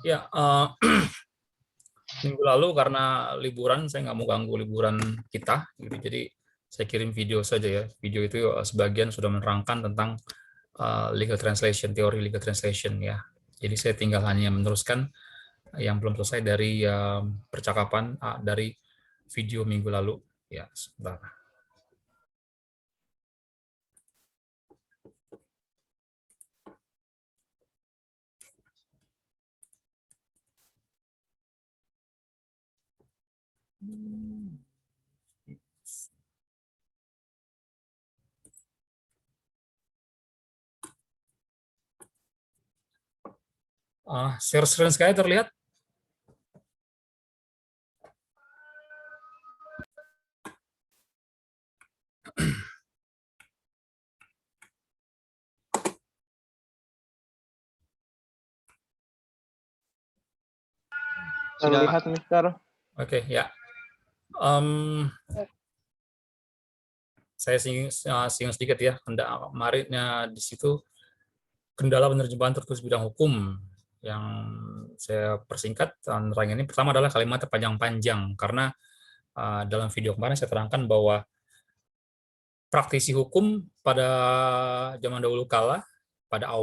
Ya, minggu lalu karena liburan, saya nggak mau ganggu liburan kita, gitu. Jadi saya kirim video saja ya. Video itu sebagian sudah menerangkan tentang legal translation, teori legal translation ya. Jadi saya tinggal hanya meneruskan yang belum selesai dari percakapan dari video minggu lalu. Ya, sebentar. Share screen sekali terlihat? Terlihat, Mister. Oke, ya. Saya singgung sedikit ya. Kemarinnya di situ kendala penerjemahan tertulis bidang hukum yang saya persingkat. Terang ini pertama adalah kalimatnya panjang-panjang karena dalam video kemarin saya terangkan bahwa praktisi hukum pada zaman dahulu kala pada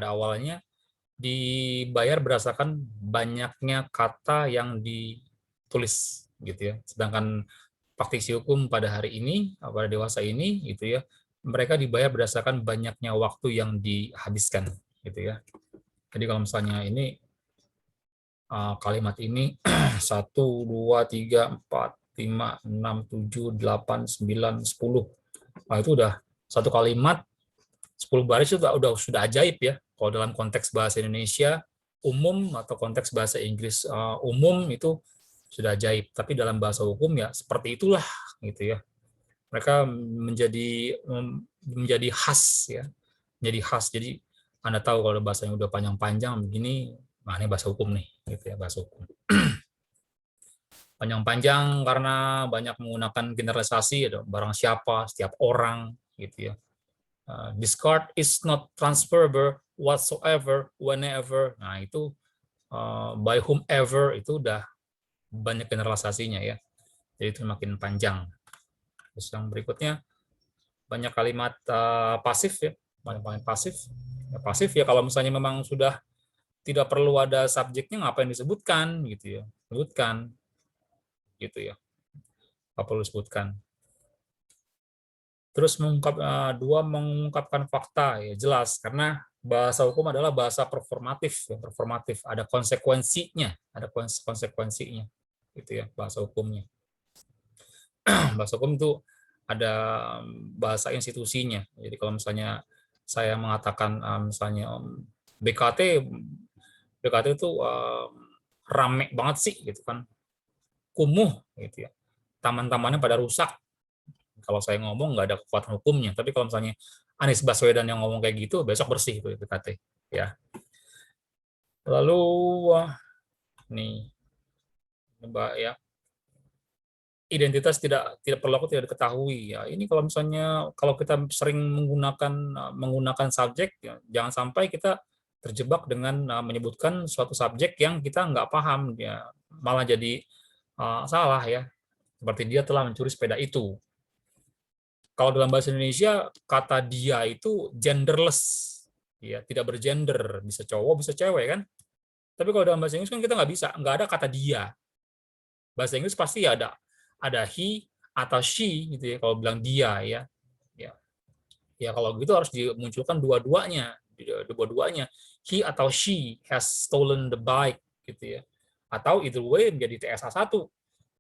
awalnya dibayar berdasarkan banyaknya kata yang ditulis gitu ya. Sedangkan praktisi hukum pada hari ini, pada dewasa ini gitu ya, mereka dibayar berdasarkan banyaknya waktu yang dihabiskan gitu ya. Jadi kalau misalnya ini kalimat ini 1 2 3 4 5 6 7 8 9 10. Nah, itu udah satu kalimat 10 baris itu sudah ajaib ya. Kalau dalam konteks bahasa Indonesia umum atau konteks bahasa Inggris umum itu sudah ajaib. Tapi dalam bahasa hukum ya seperti itulah gitu ya. Mereka menjadi khas ya. Menjadi khas. Jadi Anda tahu kalau bahasanya udah panjang-panjang begini, nah ini bahasa hukum nih, gitu ya, bahasa hukum. Panjang-panjang karena banyak menggunakan generalisasi, ada barang siapa, setiap orang, gitu ya. This card is not transferable whatsoever, whenever. Nah itu by whomever itu udah banyak generalisasinya ya. Jadi itu makin panjang. Terus yang berikutnya banyak kalimat pasif ya, banyak pasif. Ya, pasif ya kalau misalnya memang sudah tidak perlu ada subjeknya ngapain disebutkan gitu ya, sebutkan gitu ya, nggak perlu disebutkan. Terus mengungkapkan fakta ya jelas karena bahasa hukum adalah bahasa performatif ya, performatif ada konsekuensinya gitu ya bahasa hukumnya. Bahasa hukum itu ada bahasa institusinya. Jadi kalau misalnya saya mengatakan misalnya BKT itu rame banget sih gitu kan, kumuh gitu ya, taman-tamannya pada rusak. Kalau saya ngomong nggak ada kekuatan hukumnya, tapi kalau misalnya Anies Baswedan yang ngomong kayak gitu, besok bersih itu BKT ya. Lalu nih Mbak ya, identitas tidak perlu tidak diketahui ya. Ini kalau misalnya kalau kita sering menggunakan subjek ya, jangan sampai kita terjebak dengan menyebutkan suatu subjek yang kita nggak paham ya, malah jadi salah ya. Seperti dia telah mencuri sepeda itu. Kalau dalam bahasa Indonesia kata dia itu genderless ya, tidak bergender, bisa cowok bisa cewek kan. Tapi kalau dalam bahasa Inggris kan kita nggak bisa, nggak ada kata dia. Bahasa Inggris pasti ada he atau she gitu ya kalau bilang dia ya. Ya, ya kalau gitu harus dimunculkan dua-duanya, dua-duanya. He atau she has stolen the bike gitu ya. Atau either way menjadi TSA 1.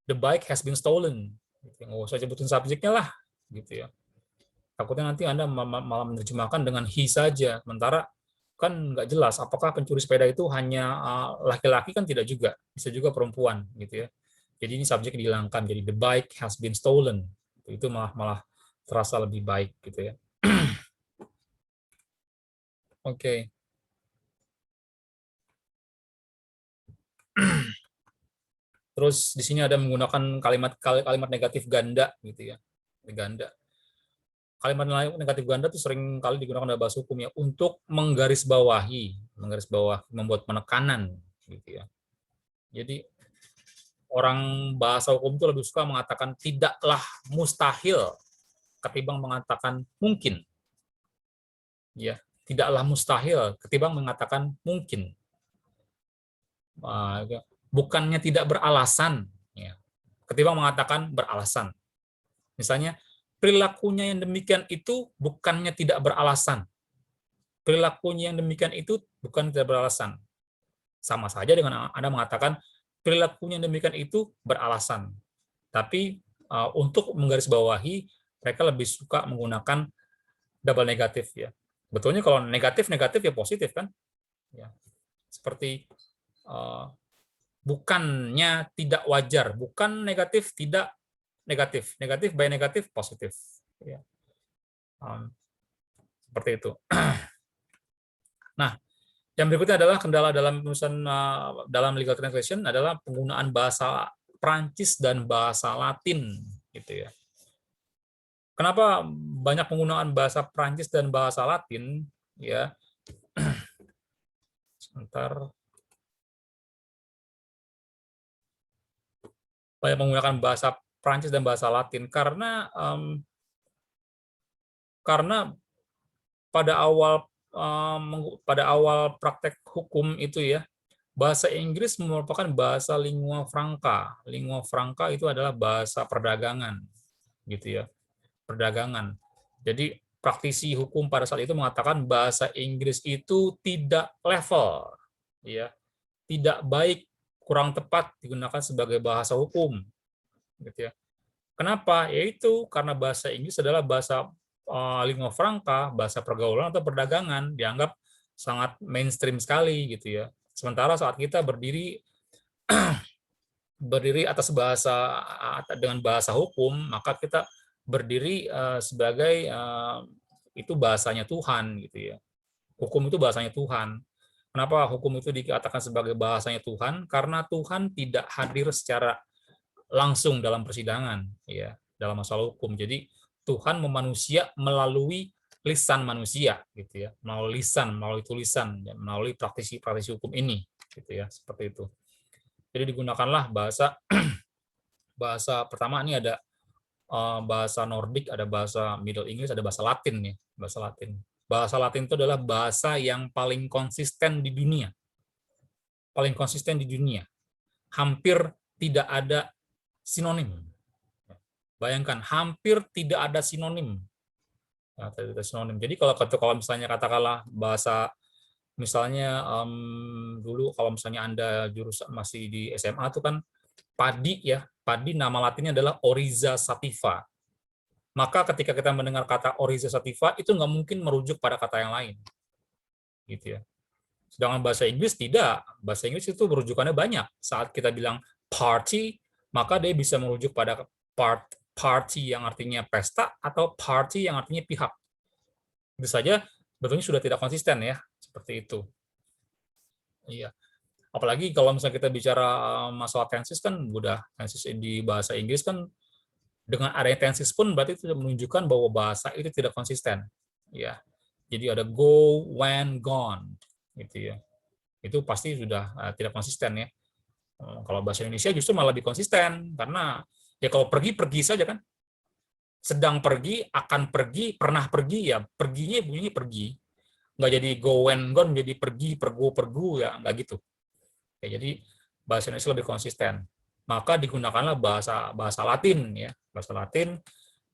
The bike has been stolen. Gitu. Nggak usah sebutin subjeknya lah gitu ya. Takutnya nanti Anda malah menerjemahkan dengan he saja, sementara kan nggak jelas apakah pencuri sepeda itu hanya laki-laki kan tidak juga, bisa juga perempuan gitu ya. Jadi ini subjek dihilangkan, jadi the bike has been stolen. Itu malah terasa lebih baik gitu ya. Oke. Terus di sini ada menggunakan kalimat negatif ganda gitu ya. Ganda. Kalimat negatif ganda itu sering kali digunakan dalam bahasa hukum ya untuk menggarisbawahi, membuat penekanan gitu ya. Jadi orang bahasa hukum itu lebih suka mengatakan tidaklah mustahil ketimbang mengatakan mungkin. Ya, tidaklah mustahil ketimbang mengatakan mungkin. Bukannya tidak beralasan, ya, ketimbang mengatakan beralasan. Misalnya, perilakunya yang demikian itu bukannya tidak beralasan. Perilakunya yang demikian itu bukan tidak beralasan. Sama saja dengan Anda mengatakan perilakunya yang demikian itu beralasan. Tapi untuk menggarisbawahi, mereka lebih suka menggunakan double negatif ya. Betulnya kalau negatif ya positif kan? Ya. Seperti bukannya tidak wajar, bukan negatif tidak negatif, negatif by negatif positif. Ya. Seperti itu. Nah, yang berikutnya adalah kendala dalam penulisan dalam legal translation adalah penggunaan bahasa Prancis dan bahasa Latin, gitu ya. Kenapa banyak penggunaan bahasa Prancis dan bahasa Latin? Ya, sebentar. Banyak menggunakan bahasa Prancis dan bahasa Latin karena pada awal praktek hukum itu ya, bahasa Inggris merupakan bahasa lingua franca. Lingua franca itu adalah bahasa perdagangan, gitu ya, perdagangan. Jadi praktisi hukum pada saat itu mengatakan bahasa Inggris itu tidak level, ya, tidak baik, kurang tepat digunakan sebagai bahasa hukum, gitu ya. Kenapa? Yaitu karena bahasa Inggris adalah bahasa lingua franca, bahasa pergaulan atau perdagangan, dianggap sangat mainstream sekali, gitu ya. Sementara saat kita berdiri atas dengan bahasa hukum, maka kita berdiri sebagai itu bahasanya Tuhan, gitu ya. Hukum itu bahasanya Tuhan. Kenapa hukum itu dikatakan sebagai bahasanya Tuhan? Karena Tuhan tidak hadir secara langsung dalam persidangan, ya, dalam masalah hukum. Jadi Tuhan memanusia melalui lisan manusia, gitu ya, melalui lisan, melalui tulisan, ya, melalui praktisi hukum ini, gitu ya, seperti itu. Jadi digunakanlah bahasa bahasa pertama ini ada bahasa Nordik, ada bahasa Middle English, ada bahasa Latin ya, bahasa Latin. Bahasa Latin itu adalah bahasa yang paling konsisten di dunia. Paling konsisten di dunia. Hampir tidak ada sinonim. Bayangkan, hampir tidak ada sinonim. Nah, tidak ada sinonim. Jadi kalau misalnya katakanlah bahasa, misalnya dulu kalau misalnya Anda jurusan masih di SMA itu kan padi ya, padi nama latinnya adalah Oryza sativa. Maka ketika kita mendengar kata Oryza sativa itu nggak mungkin merujuk pada kata yang lain, gitu ya. Sedangkan bahasa Inggris tidak, bahasa Inggris itu rujukannya banyak. Saat kita bilang party, maka dia bisa merujuk pada party yang artinya pesta atau party yang artinya pihak. Itu saja betulnya sudah tidak konsisten ya, seperti itu. Iya. Apalagi kalau misalnya kita bicara masalah tenses kan udah tenses di bahasa Inggris kan dengan adanya tenses pun berarti itu menunjukkan bahwa bahasa itu tidak konsisten. Ya. Jadi ada go, when, gone gitu ya. Itu pasti sudah tidak konsisten ya. Kalau bahasa Indonesia justru malah lebih konsisten karena ya kalau pergi saja kan. Sedang pergi, akan pergi, pernah pergi ya, perginya bunyinya pergi. Nggak jadi go when gone, jadi pergi, pergu ya, nggak gitu. Ya, jadi bahasa Indonesia lebih konsisten. Maka digunakanlah bahasa Latin ya, bahasa Latin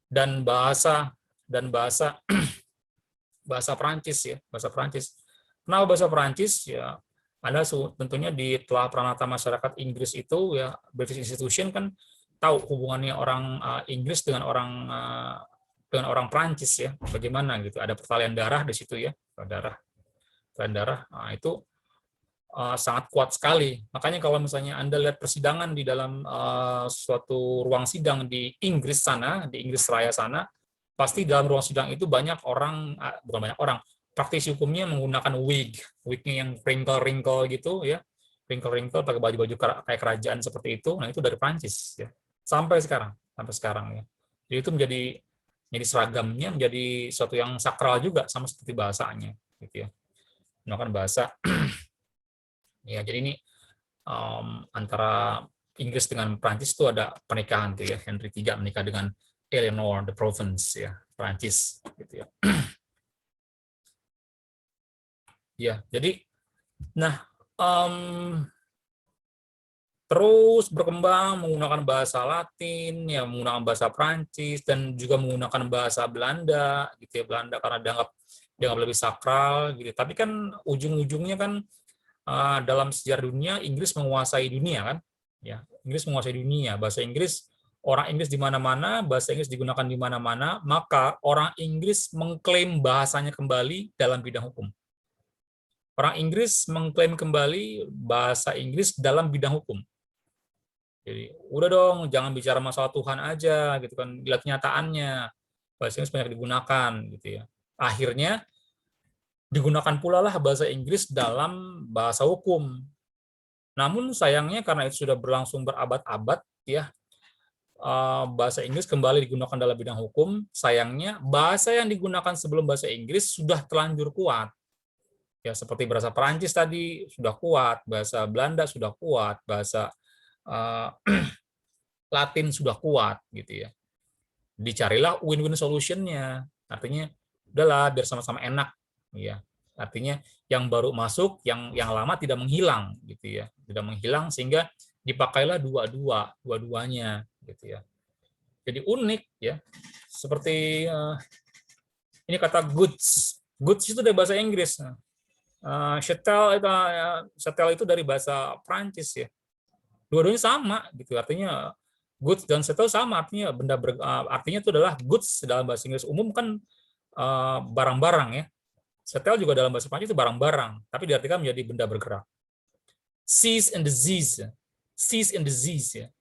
dan bahasa bahasa Perancis ya, bahasa Perancis. Kenapa bahasa Perancis ya? Anda tentunya di telah Pranata Masyarakat Inggris itu ya, British Institution kan tahu hubungannya orang Inggris dengan orang Prancis ya, bagaimana gitu. Ada pertalian darah di situ ya, darah. Nah, itu sangat kuat sekali. Makanya kalau misalnya Anda lihat persidangan di dalam suatu ruang sidang di Inggris sana, di Inggris Raya sana, pasti dalam ruang sidang itu bukan banyak orang, praktisi hukumnya menggunakan wig-nya yang wrinkle gitu ya, wrinkle pakai baju-baju kayak kerajaan seperti itu. Nah, itu dari Prancis ya. Sampai sekarang ya. Jadi itu menjadi seragamnya, menjadi sesuatu yang sakral juga sama seperti bahasanya gitu ya. Menggunakan bahasa ya, jadi ini antara Inggris dengan Prancis itu ada pernikahan tuh ya, Henry III menikah dengan Eleanor de Provence ya, Prancis gitu ya. Ya, jadi nah terus berkembang menggunakan bahasa Latin, ya menggunakan bahasa Prancis dan juga menggunakan bahasa Belanda, gitu ya, Belanda karena dianggap lebih sakral, gitu. Tapi kan ujung-ujungnya kan dalam sejarah dunia Inggris menguasai dunia kan, ya Inggris menguasai dunia, bahasa Inggris orang Inggris di mana-mana, bahasa Inggris digunakan di mana-mana, maka orang Inggris mengklaim bahasanya kembali dalam bidang hukum. Orang Inggris mengklaim kembali bahasa Inggris dalam bidang hukum. Jadi udah dong, jangan bicara masalah Tuhan aja, gitu kan. Lihat kenyataannya, bahasa Inggris banyak digunakan, gitu ya. Akhirnya digunakan pula lah bahasa Inggris dalam bahasa hukum. Namun sayangnya karena itu sudah berlangsung berabad-abad, ya bahasa Inggris kembali digunakan dalam bidang hukum. Sayangnya bahasa yang digunakan sebelum bahasa Inggris sudah terlanjur kuat. Ya seperti bahasa Perancis tadi sudah kuat, bahasa Belanda sudah kuat, bahasa Latin sudah kuat gitu ya. Dicarilah win-win solution-nya. Artinya udahlah biar sama-sama enak ya. Artinya yang baru masuk, yang lama tidak menghilang gitu ya. Tidak menghilang sehingga dipakailah dua-duanya gitu ya. Jadi unik ya. Seperti ini kata goods. Goods itu dari bahasa Inggris. Shuttle itu dari bahasa Prancis ya. Dua-duanya sama gitu, artinya goods dan shuttle sama, artinya artinya itu adalah goods dalam bahasa Inggris umum kan barang-barang ya. Shuttle juga dalam bahasa Prancis itu barang-barang, tapi diartikan menjadi benda bergerak. Cease and disease, cease and disease ya.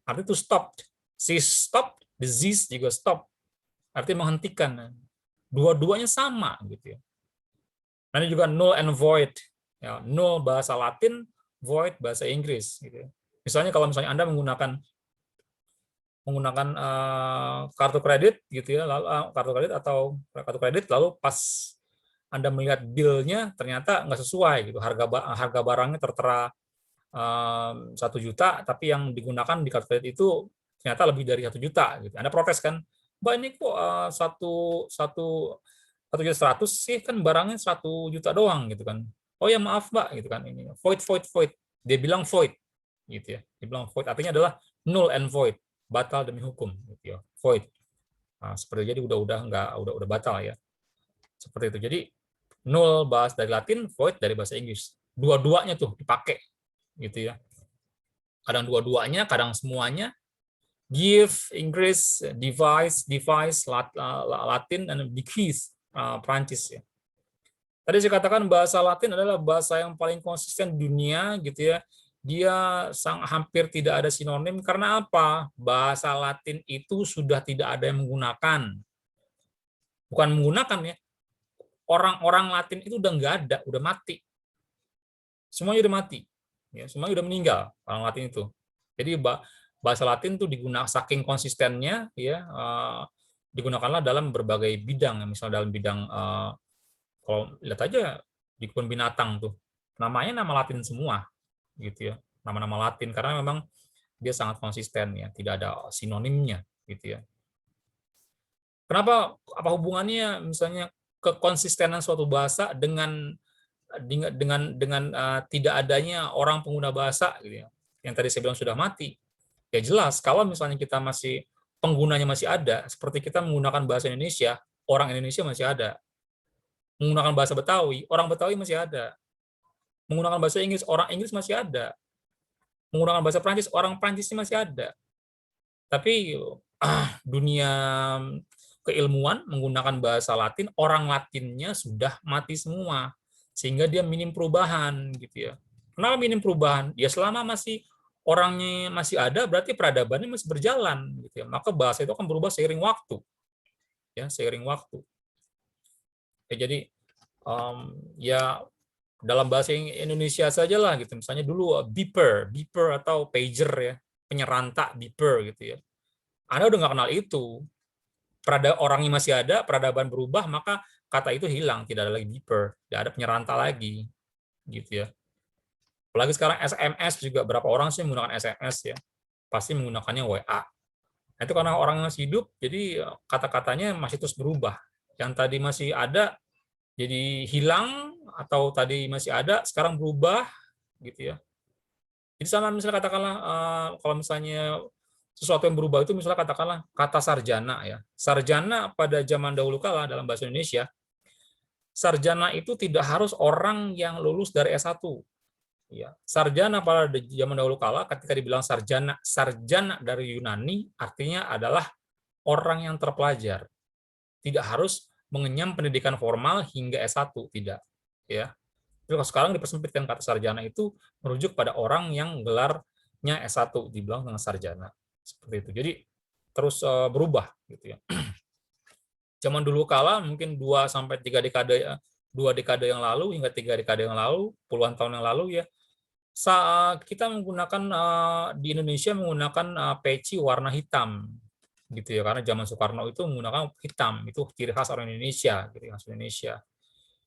Artinya itu stop, cease stop, disease juga stop, artinya menghentikan. Dua-duanya sama gitu ya. Nanti juga null and void, ya, null bahasa Latin, void bahasa Inggris gitu. Misalnya kalau misalnya Anda menggunakan kartu kredit gitu ya, lalu kartu kredit atau kartu kredit lalu pas Anda melihat bill-nya ternyata nggak sesuai gitu, harga barangnya tertera 1 juta, tapi yang digunakan di kartu kredit itu ternyata lebih dari 1 juta gitu. Anda protes kan, Mbak ini kok satu juta 100 sih, kan barangnya 1 juta doang gitu kan. Oh ya maaf Mbak gitu kan, ini void. Dia bilang void gitu ya. Dia bilang void artinya adalah null and void, batal demi hukum gitu ya. Void. Nah, seperti jadi udah batal ya. Seperti itu. Jadi null bahasa dari Latin, void dari bahasa Inggris. Dua-duanya tuh dipakai gitu ya. Kadang dua-duanya, kadang semuanya. Give Inggris, device Latin, dan bequeath Prancis ya. Tadi saya katakan bahasa Latin adalah bahasa yang paling konsisten di dunia gitu ya. Dia hampir tidak ada sinonim karena apa? Bahasa Latin itu sudah tidak ada yang menggunakan. Bukan menggunakan ya. Orang-orang Latin itu udah nggak ada, udah mati. Semuanya udah mati. Ya, semuanya udah meninggal orang Latin itu. Jadi bahasa Latin itu digunakan saking konsistennya ya, digunakanlah dalam berbagai bidang, misalnya dalam bidang kalau lihat aja di kebun binatang tuh namanya nama Latin semua gitu ya, nama-nama Latin karena memang dia sangat konsisten ya, tidak ada sinonimnya gitu ya. Kenapa, apa hubungannya misalnya kekonsistenan suatu bahasa dengan tidak adanya orang pengguna bahasa gitu ya, yang tadi saya bilang sudah mati. Ya jelas kalau misalnya kita masih penggunanya masih ada, seperti kita menggunakan bahasa Indonesia, orang Indonesia masih ada. Menggunakan bahasa Betawi, orang Betawi masih ada. Menggunakan bahasa Inggris, orang Inggris masih ada. Menggunakan bahasa Prancis, orang Prancis masih ada. Tapi dunia keilmuan menggunakan bahasa Latin, orang Latinnya sudah mati semua. Sehingga dia minim perubahan gitu ya. Kenapa minim perubahan? Ya selama masih orangnya masih ada, berarti peradabannya masih berjalan gitu ya. Maka bahasa itu akan berubah seiring waktu. Ya, seiring waktu. Ya, jadi ya dalam bahasa Indonesia saja lah gitu. Misalnya dulu beeper atau pager ya, penyerantak beeper gitu ya. Anda udah nggak kenal itu. Orangnya masih ada, peradaban berubah, maka kata itu hilang, tidak ada lagi beeper, tidak ada penyerantak lagi, gitu ya. Apalagi sekarang SMS juga, berapa orang sih menggunakan SMS ya? Pasti menggunakannya WA. Nah, itu karena orang masih hidup, jadi kata-katanya masih terus berubah. Yang tadi masih ada jadi hilang, atau tadi masih ada sekarang berubah gitu ya. Jadi sama misalnya katakanlah kalau misalnya sesuatu yang berubah itu misalnya katakanlah kata sarjana ya. Sarjana pada zaman dahulu kala dalam bahasa Indonesia, sarjana itu tidak harus orang yang lulus dari S1. Ya, sarjana pada zaman dahulu kala ketika dibilang sarjana, sarjana dari Yunani artinya adalah orang yang terpelajar. Tidak harus mengenyam pendidikan formal hingga S1, tidak. Ya. Jadi kalau sekarang dipersempitkan kata sarjana itu merujuk pada orang yang gelarnya S1 dibilang dengan sarjana. Seperti itu. Jadi terus berubah gitu ya. Zaman dulu kala mungkin 2 sampai 3 dekade 2 dekade yang lalu hingga 3 dekade yang lalu, puluhan tahun yang lalu ya, saat kita menggunakan di Indonesia menggunakan peci warna hitam gitu ya, karena zaman Soekarno itu menggunakan hitam, itu ciri khas orang Indonesia, ciri khas Indonesia.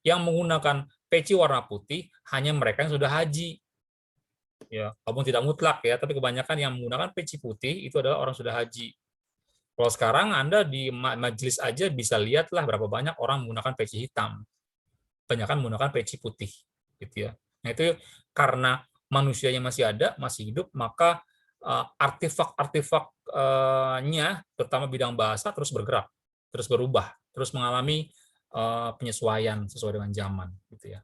Yang menggunakan peci warna putih hanya mereka yang sudah haji. Ya, walaupun tidak mutlak ya, tapi kebanyakan yang menggunakan peci putih itu adalah orang sudah haji. Kalau sekarang Anda di majelis aja bisa lihatlah berapa banyak orang menggunakan peci hitam. Kebanyakan menggunakan peci putih gitu ya. Nah, itu karena manusianya masih ada, masih hidup, maka artefak-artefaknya terutama bidang bahasa terus bergerak, terus berubah, terus mengalami penyesuaian sesuai dengan zaman gitu ya.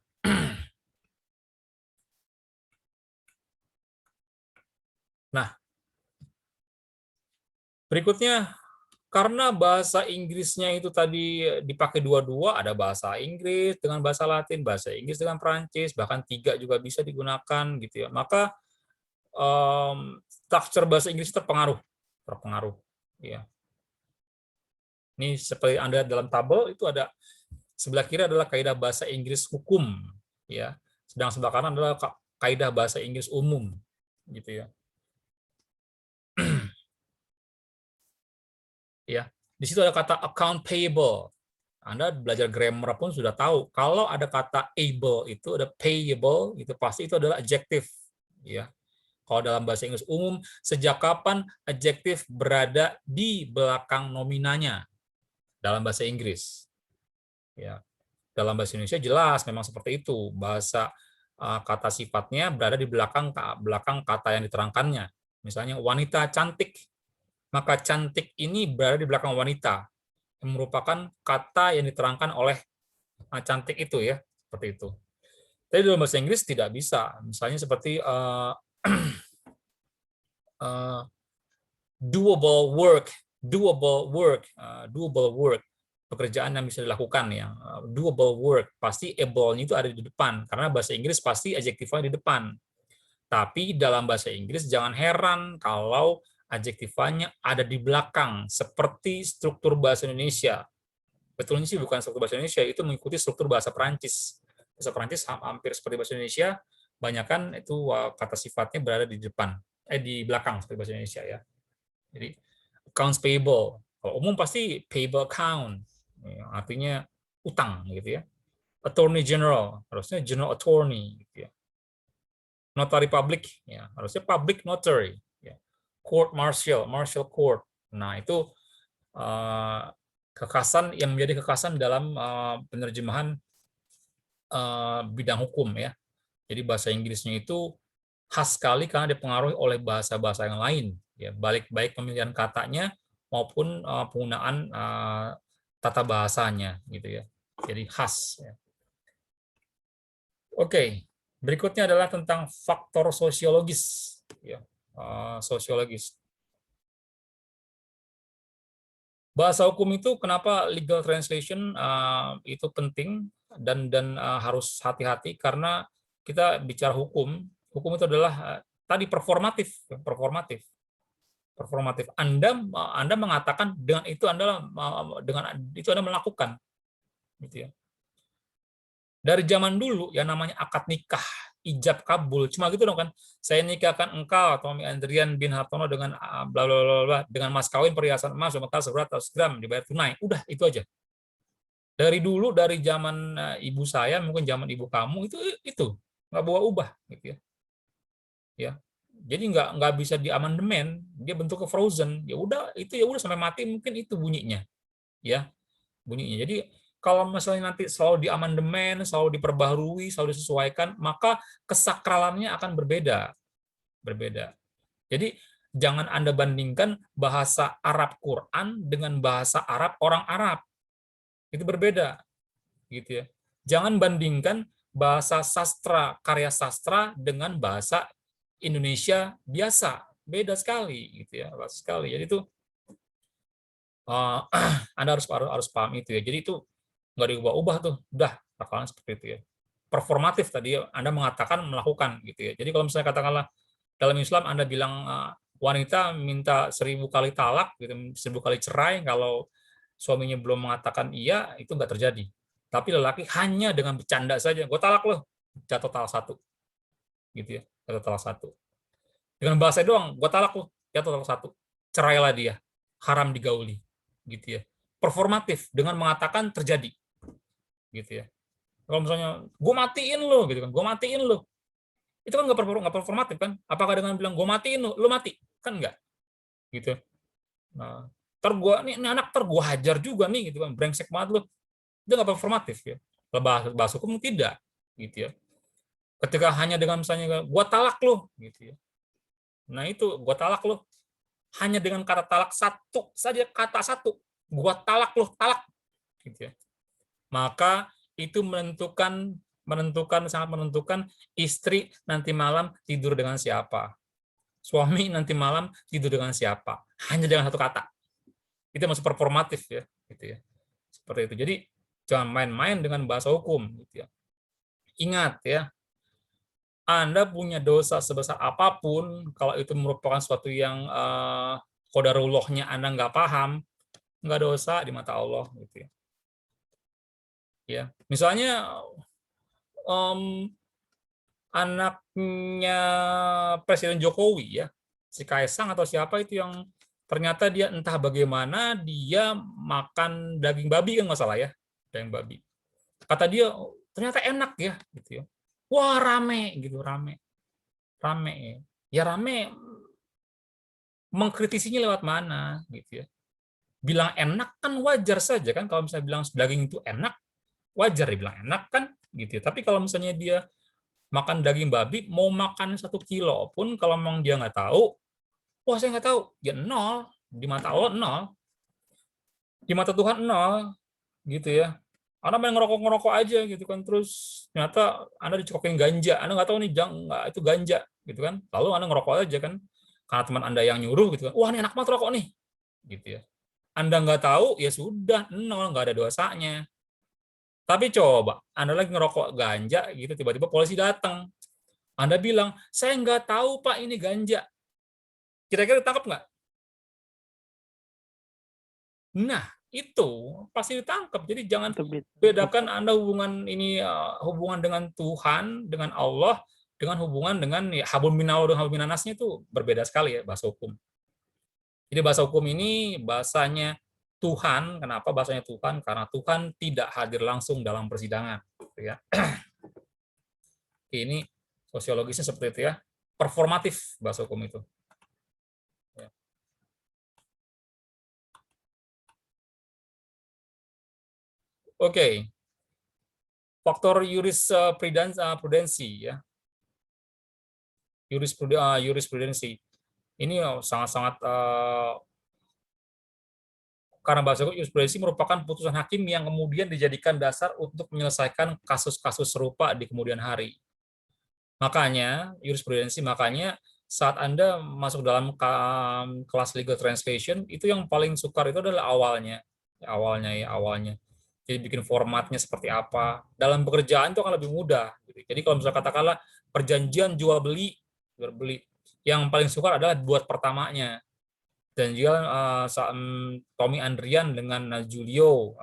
Nah, berikutnya karena bahasa Inggrisnya itu tadi dipakai dua-dua, ada bahasa Inggris dengan bahasa Latin, bahasa Inggris dengan Perancis, bahkan 3 juga bisa digunakan gitu ya. Maka struktur bahasa Inggris terpengaruh ya. Ini seperti Anda dalam tabel itu ada sebelah kiri adalah kaidah bahasa Inggris hukum ya. Sedang sebelah kanan adalah kaidah bahasa Inggris umum gitu ya. Ya, di situ ada kata account payable. Anda belajar grammar pun sudah tahu kalau ada kata able itu ada payable itu pasti itu adalah adjective ya. Kalau dalam bahasa Inggris umum, sejak kapan adjektif berada di belakang nominanya dalam bahasa Inggris? Ya, dalam bahasa Indonesia jelas memang seperti itu. Bahasa kata sifatnya berada di belakang kata yang diterangkannya. Misalnya wanita cantik, maka cantik ini berada di belakang wanita, yang merupakan kata yang diterangkan oleh cantik itu ya, seperti itu. Tapi dalam bahasa Inggris tidak bisa. Misalnya seperti doable work, pekerjaan yang bisa dilakukan ya, doable work, pasti able-nya itu ada di depan, karena bahasa Inggris pasti adjektifnya di depan. Tapi dalam bahasa Inggris jangan heran kalau adjektifnya ada di belakang, seperti struktur bahasa Indonesia. Betulnya sih bukan struktur bahasa Indonesia, itu mengikuti struktur bahasa Perancis. Bahasa Perancis hampir seperti bahasa Indonesia, banyakkan itu kata sifatnya berada di depan, di belakang seperti bahasa Indonesia ya. Jadi accounts payable. Kalau umum pasti payable account, artinya utang gitu ya. Attorney General, harusnya General Attorney gitu ya. Notary Public, ya harusnya Public Notary. Ya. Court Martial, Martial Court. Nah itu kekasan yang menjadi kekasan dalam penerjemahan bidang hukum ya. Jadi bahasa Inggrisnya itu khas sekali karena dipengaruhi oleh bahasa-bahasa yang lain ya, baik pemilihan katanya maupun penggunaan tata bahasanya gitu ya. Jadi khas ya. Oke, berikutnya adalah tentang faktor sosiologis ya. Sosiologis. Bahasa hukum itu kenapa legal translation itu penting dan harus hati-hati karena kita bicara hukum itu adalah tadi performatif. Anda mengatakan dengan itu Anda melakukan gitu ya. Dari zaman dulu yang namanya akad nikah, ijab kabul, cuma gitu dong kan. Saya nikahkan engkau Tommy Andrian bin Hartono dengan bla bla bla dengan mas kawin perhiasan emas seberat 100 gram dibayar tunai. Udah itu aja. Dari dulu dari zaman ibu saya mungkin zaman ibu kamu itu nggak bawa ubah gitu ya. ya. Jadi nggak bisa diamandemen, dia bentuknya frozen. Ya udah sampai mati mungkin itu bunyinya, ya bunyinya. Jadi kalau misalnya nanti selalu diamandemen, selalu diperbaharui, selalu disesuaikan, maka kesakralannya akan berbeda. Jadi jangan Anda bandingkan bahasa Arab Quran dengan bahasa Arab orang Arab. Itu berbeda, gitu ya. Jangan bandingkan bahasa sastra, karya sastra dengan bahasa Indonesia biasa. Beda sekali, gitu ya. Beda sekali. Jadi itu Anda harus paham itu ya. Jadi itu nggak diubah-ubah tuh. Udah, bakalan seperti itu ya. Performatif tadi Anda mengatakan melakukan gitu ya. Jadi kalau misalnya katakanlah dalam Islam Anda bilang wanita minta 1000 kali talak gitu, 1000 kali cerai, kalau suaminya belum mengatakan iya, itu nggak terjadi. Tapi lelaki hanya dengan bercanda saja, gue talak loh, jatuh talak satu, gitu ya, jatuh talak satu. Dengan bahasa doang, gue talak loh, jatuh talak satu, cerailah dia, haram digauli, gitu ya. Performatif dengan mengatakan terjadi, gitu ya. Kalau misalnya gue matiin lo, gitu kan, gue matiin lo, itu kan nggak performatif kan? Apakah dengan bilang gue matiin lo mati? Kan nggak, gitu. Nah, ini anak gua hajar juga nih, gitu kan, brengsek banget lo. Itu nggak performatif ya. Bahasa hukum tidak, gitu ya. Ketika hanya dengan misalnya gua talak lo, gitu ya. Nah itu gua talak lo, hanya dengan kata talak satu saja, kata satu, gua talak lo, talak, gitu ya. Maka itu sangat menentukan istri nanti malam tidur dengan siapa, suami nanti malam tidur dengan siapa, hanya dengan satu kata. Itu masuk performatif ya, gitu ya. Seperti itu. Jadi jangan main-main dengan bahasa hukum, gitu ya. Ingat ya, Anda punya dosa sebesar apapun, kalau itu merupakan suatu yang qadarullahnya Anda nggak paham, nggak dosa di mata Allah, gitu ya. Ya, misalnya anaknya Presiden Jokowi ya, si Kaisang atau siapa itu yang ternyata dia entah bagaimana dia makan daging babi kan nggak salah ya, daging babi. Kata dia ternyata enak ya, gitu ya. Wah rame gitu, rame ya. Ya rame, mengkritisinya lewat mana gitu ya. Bilang enak kan wajar saja kan, kalau misalnya bilang daging itu enak, wajar dibilang enak kan gitu ya. Tapi kalau misalnya dia makan daging babi, mau makan 1 kilo pun kalau memang dia nggak tahu, wah saya nggak tahu, ya nol. Di mata Allah nol, di mata Tuhan nol, gitu ya. Anda main ngerokok aja gitu kan, terus ternyata Anda dicokokin ganja, Anda nggak tahu nih nggak itu ganja gitu kan, lalu Anda ngerokok aja kan, karena teman Anda yang nyuruh gitu kan, wah ini enak banget rokok nih, gitu ya. Anda nggak tahu, ya sudah nol, nggak ada dosanya. Tapi coba Anda lagi ngerokok ganja gitu, tiba-tiba polisi datang, Anda bilang saya nggak tahu Pak ini ganja, kira-kira ditangkap nggak? Nah, itu pasti ditangkap. Jadi jangan bedakan Anda hubungan dengan Tuhan, dengan Allah, dengan hubungan dengan ya, hablum minallah dan hablum minannasnya itu berbeda sekali ya bahasa hukum. Jadi bahasa hukum ini bahasanya Tuhan. Kenapa bahasanya Tuhan? Karena Tuhan tidak hadir langsung dalam persidangan. Gitu ya. Ini sosiologisnya seperti itu ya. Performatif bahasa hukum itu. Oke. Faktor jurisprudensi ya. Jurisprudensi. Ini sangat-sangat karena bahasa hukum jurisprudensi merupakan putusan hakim yang kemudian dijadikan dasar untuk menyelesaikan kasus-kasus serupa di kemudian hari. Makanya saat Anda masuk dalam kelas legal translation, itu yang paling sukar itu adalah awalnya. Awalnya. Jadi bikin formatnya seperti apa. Dalam pekerjaan itu akan lebih mudah. Jadi kalau misalnya katakanlah perjanjian jual beli, yang paling sukar adalah buat pertamanya. Dan juga Tommy Andrian dengan Julio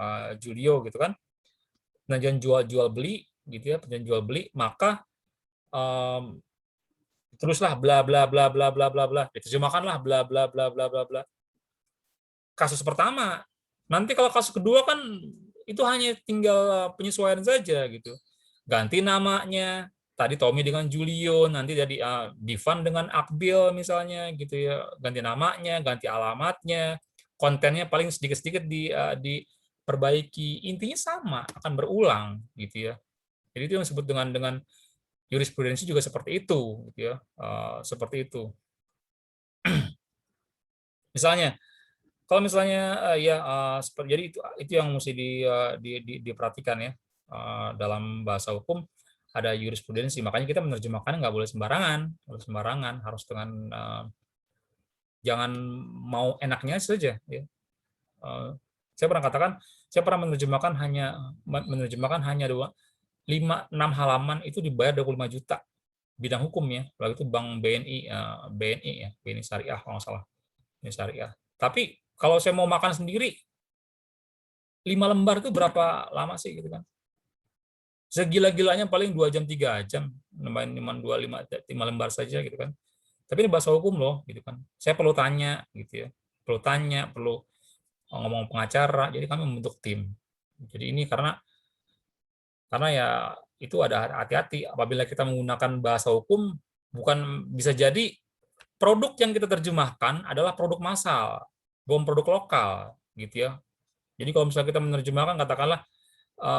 gitu kan. Perjanjian jual beli gitu ya, perjanjian jual beli, maka teruslah bla bla bla bla bla bla bla, diterjemahkanlah bla bla bla bla bla bla. Kasus pertama. Nanti kalau kasus kedua kan itu hanya tinggal penyesuaian saja gitu. Ganti namanya, tadi Tommy dengan Julio, nanti jadi Divan dengan Akbil misalnya gitu ya, ganti namanya, ganti alamatnya, kontennya paling sedikit-sedikit diperbaiki, intinya sama, akan berulang gitu ya. Jadi itu yang disebut dengan jurisprudensi juga seperti itu gitu ya. Seperti itu. Misalnya kalau misalnya jadi itu yang mesti diperhatikan ya. Dalam bahasa hukum ada jurisprudensi, makanya kita menerjemahkan nggak boleh sembarangan, harus dengan jangan mau enaknya saja ya. Saya pernah katakan, saya pernah menerjemahkan hanya 5-6 halaman itu dibayar 25 juta bidang hukum ya, lalu itu bank BNI ya, BNI Syariah kalau nggak salah, BNI Syariah. Tapi kalau saya mau makan sendiri 5 lembar itu berapa lama sih gitu kan? Segila-gilanya paling 2 jam 3 jam, nambahin 5 lembar saja gitu kan. Tapi ini bahasa hukum loh gitu kan. Saya perlu tanya gitu ya. Perlu ngomong pengacara, jadi kami membentuk tim. Jadi ini karena ya itu ada hati-hati apabila kita menggunakan bahasa hukum, bukan bisa jadi produk yang kita terjemahkan adalah produk massal, bukan produk lokal gitu ya. Jadi kalau misalnya kita menerjemahkan katakanlah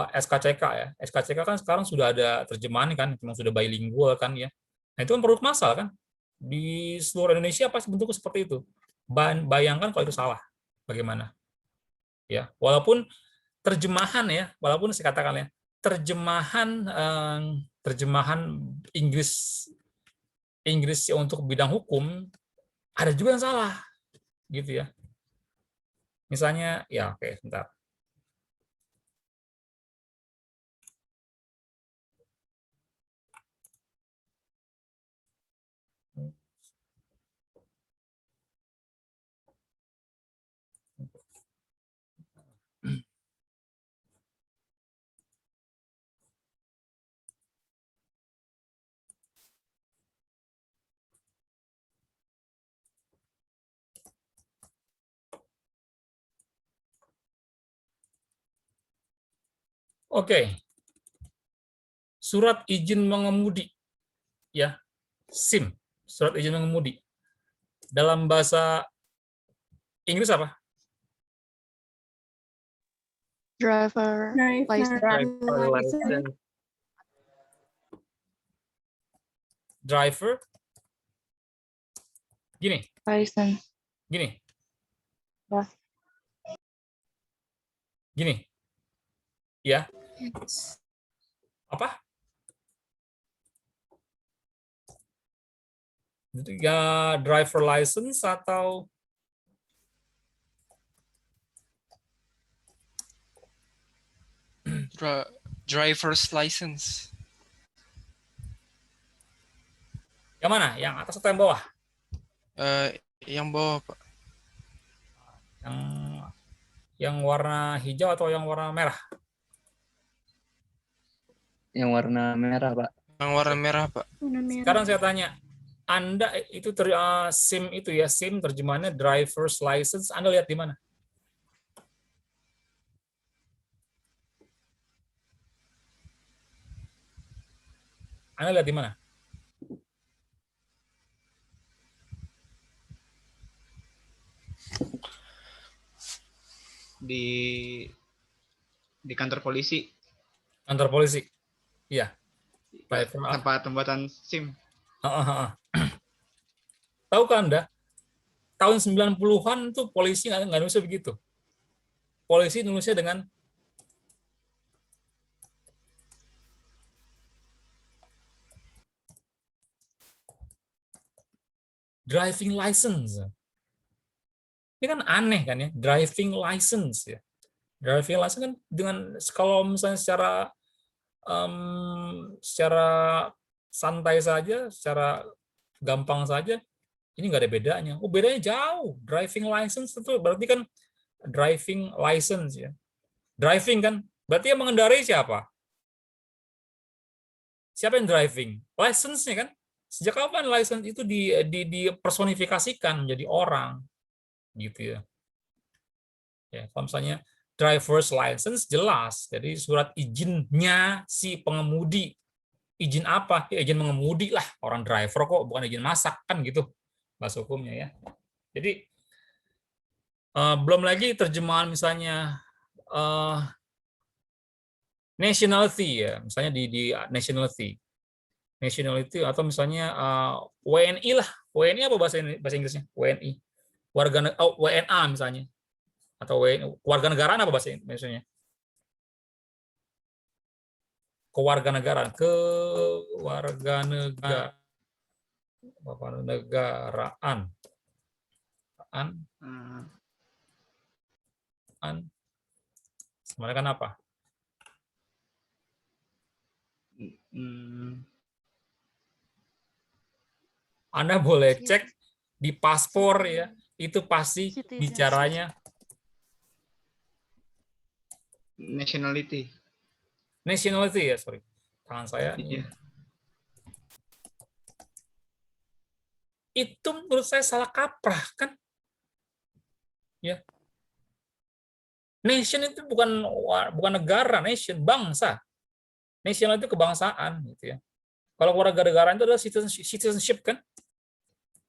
SKCK ya. SKCK kan sekarang sudah ada terjemahan kan, memang sudah bilingual kan ya. Nah, itu kan produk massal kan. Di seluruh Indonesia pasti bentuknya seperti itu. Bayangkan kalau itu salah. Bagaimana? Ya, walaupun terjemahan ya, walaupun saya katakan ya, terjemahan Inggris untuk bidang hukum ada juga yang salah gitu ya. Misalnya ya oke, sebentar. Oke. Surat izin mengemudi ya, SIM, surat izin mengemudi. Dalam bahasa Inggris apa? Driver license. Driver. Gini. License. Gini. Ya. Gini. Ya. Apa? Ya, driver license atau driver's license. yang mana? Yang atas atau yang bawah? Yang bawah, Pak. Yang warna hijau atau yang warna merah? Yang warna merah, Pak. Yang warna merah, Pak. Sekarang saya tanya, Anda itu SIM itu ya, SIM terjemahannya driver's license, Anda lihat di mana? Anda lihat di mana? Di kantor polisi. Kantor polisi. Iya. Tempat pembuatan SIM. Tahukah Anda, tahun 90-an tuh polisi nggak nulisnya begitu. Polisi nulisnya dengan driving license. Ini kan aneh kan ya, driving license ya. Driving license kan dengan kalau misalnya secara santai saja, secara gampang saja, ini nggak ada bedanya. Oh, bedanya jauh. Driving license itu berarti kan driving license ya. Driving kan berarti yang mengendarai siapa? Siapa yang driving? License-nya kan. Sejak kapan license itu dipersonifikasikan menjadi orang? Gitu ya. Ya, kalau misalnya driver's license jelas, jadi surat izinnya si pengemudi izin apa? Ya, izin mengemudi lah, orang driver kok, bukan izin masak kan gitu bahasa hukumnya ya. Jadi belum lagi terjemahan misalnya nationality ya, misalnya di nationality atau misalnya WNI lah. WNI apa bahasa Inggrisnya? WNI. WNA misalnya. Atau warga negara apa bahasa Indonesia? Kewarganegaraan, kewarganegaraan. Sebenarnya kan apa? Anda boleh cek di paspor ya, itu pasti bicaranya Nationality. Nationality ya, sorry. Tangan saya. Iya. Itu menurut saya salah kaprah kan? Ya. Nation itu bukan negara, nation, bangsa. National itu kebangsaan gitu ya. Kalau warga negara itu adalah citizenship kan?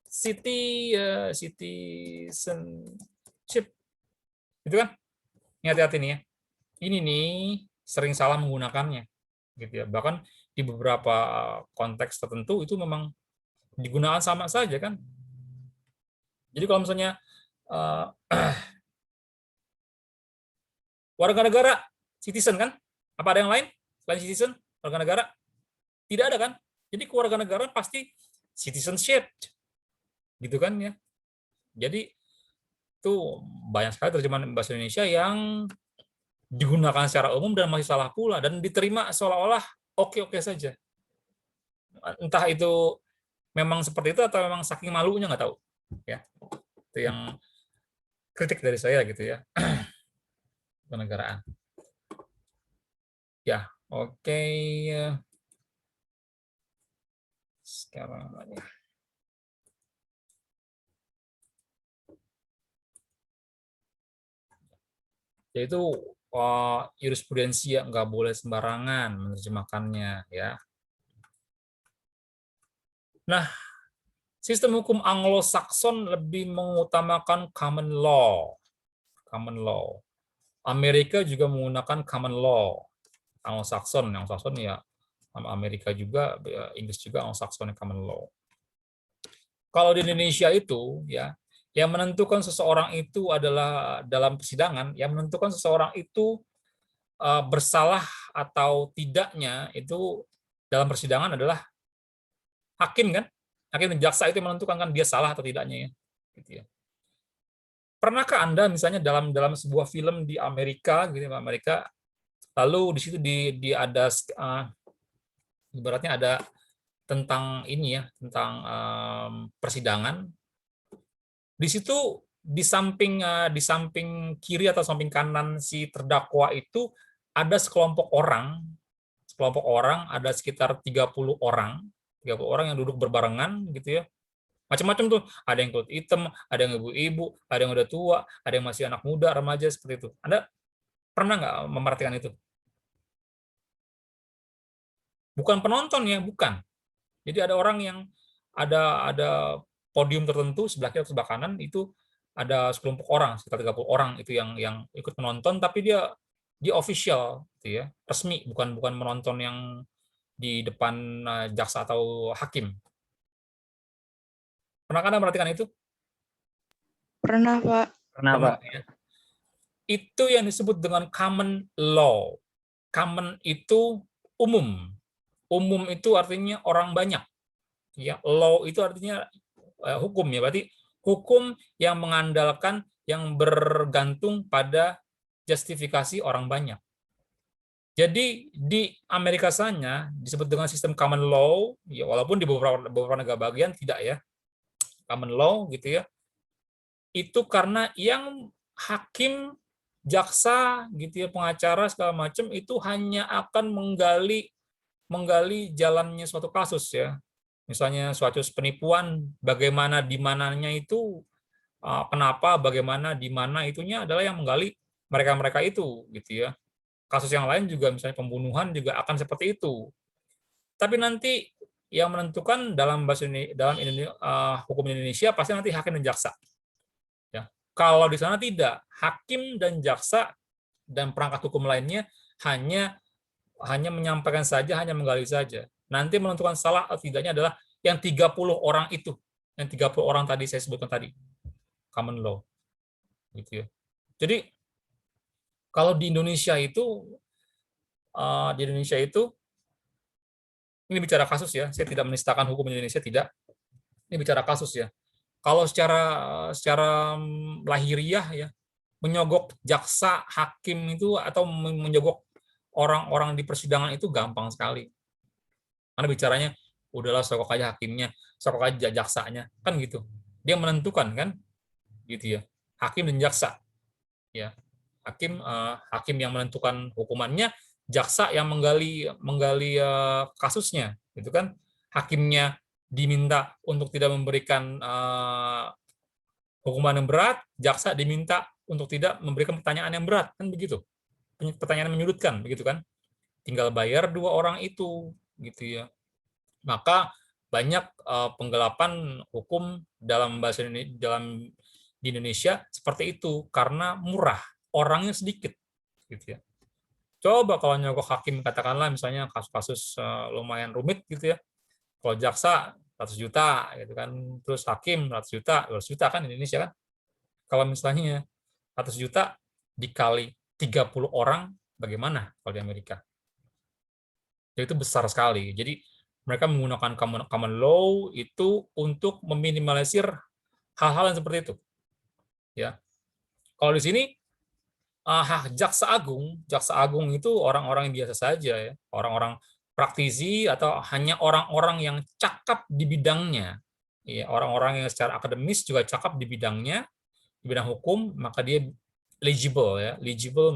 Citizenship. Gitu kan? Hati-hati nih ya. Ini nih sering salah menggunakannya gitu ya. Bahkan di beberapa konteks tertentu itu memang digunakan sama saja kan. Jadi kalau misalnya warga negara, citizen kan? Apa ada yang lain selain citizen, warga negara? Tidak ada kan? Jadi kewarganegaraan pasti citizenship, gitu kan ya. Jadi itu banyak sekali terjemahan bahasa Indonesia yang digunakan secara umum dan masih salah pula dan diterima seolah-olah oke-oke saja. Entah itu memang seperti itu atau memang saking malunya nggak tahu. Ya, itu yang kritik dari saya gitu ya. Kenegaraan. Ya, oke. Sekarang aja. Yaitu jurisprudensi yang nggak boleh sembarangan menerjemahkannya ya. Nah, sistem hukum Anglo-Saxon lebih mengutamakan common law. Common law. Amerika juga menggunakan common law. Anglo-Saxon ya Amerika juga, Inggris juga Anglo-Saxon common law. Kalau di Indonesia itu ya, yang menentukan seseorang itu adalah dalam persidangan, yang menentukan seseorang itu bersalah atau tidaknya itu dalam persidangan adalah hakim kan? Hakim dan jaksa itu menentukan kan dia salah atau tidaknya ya. Gitu ya. Pernahkah Anda misalnya dalam sebuah film di Amerika gitu, Amerika, lalu di situ di ada ibaratnya ada tentang ini ya, tentang persidangan. Di situ di samping kiri atau samping kanan si terdakwa itu ada sekelompok orang ada sekitar 30 orang yang duduk berbarengan gitu ya. Macam-macam tuh, ada yang kulit hitam, ada yang ibu-ibu, ada yang udah tua, ada yang masih anak muda, remaja seperti itu. Anda pernah nggak memperhatikan itu? Bukan penonton ya, bukan. Jadi ada orang yang ada podium tertentu sebelah kiri atau sebelah kanan itu ada sekelompok orang, sekitar 30 orang itu yang ikut menonton, tapi dia official gitu ya, resmi, bukan menonton yang di depan jaksa atau hakim. Pernah Anda perhatikan itu? Pernah, Pak. Pernah, Pak. Ya. Itu yang disebut dengan common law. Common itu umum. Umum itu artinya orang banyak. Ya, law itu artinya hukum ya. Berarti hukum yang mengandalkan, yang bergantung pada justifikasi orang banyak. Jadi di Amerika sana disebut dengan sistem common law, ya walaupun di beberapa negara bagian tidak ya. Common law gitu ya, itu karena yang hakim, jaksa gitu ya, pengacara segala macam itu hanya akan menggali jalannya suatu kasus ya. Misalnya suatu penipuan, bagaimana di mananya itu, kenapa, bagaimana di mana itunya adalah yang menggali mereka itu gitu ya. Kasus yang lain juga misalnya pembunuhan juga akan seperti itu. Tapi nanti yang menentukan dalam hukum Indonesia pasti nanti hakim dan jaksa. Ya. Kalau di sana tidak, hakim dan jaksa dan perangkat hukum lainnya hanya menyampaikan saja, hanya menggali saja. Nanti menentukan salah atau tidaknya adalah yang 30 orang itu, yang 30 orang tadi saya sebutkan tadi, common law, gitu ya. Jadi kalau di Indonesia itu ini bicara kasus ya, saya tidak menistakan hukum Indonesia, tidak. Ini bicara kasus ya. Kalau secara lahiriah ya, menyogok jaksa, hakim itu atau menyogok orang-orang di persidangan itu gampang sekali. Karena bicaranya udahlah sogok aja hakimnya, sogok aja jaksanya, kan gitu. Dia menentukan kan, gitu ya. Hakim dan jaksa, ya. Hakim yang menentukan hukumannya, jaksa yang menggali kasusnya, gitu kan. Hakimnya diminta untuk tidak memberikan hukuman yang berat, jaksa diminta untuk tidak memberikan pertanyaan yang berat, kan begitu. Pertanyaan menyudutkan, begitu kan. Tinggal bayar dua orang itu, gitu ya. Maka banyak penggelapan hukum di Indonesia seperti itu karena murah, orangnya sedikit, gitu ya. Coba kalau nyogok hakim, katakanlah misalnya kasus-kasus lumayan rumit gitu ya. Kalau jaksa 100 juta gitu kan, terus hakim 100 juta, 200 juta kan Indonesia kan. Kalau misalnya 100 juta dikali 30 orang, bagaimana kalau di Amerika? Jadi itu besar sekali. Jadi mereka menggunakan common law itu untuk meminimalisir hal-hal yang seperti itu. Ya. Kalau di sini jaksa agung itu orang-orang yang biasa saja ya, orang-orang praktisi atau hanya orang-orang yang cakap di bidangnya. Ya, orang-orang yang secara akademis juga cakap di bidangnya, di bidang hukum, maka dia eligible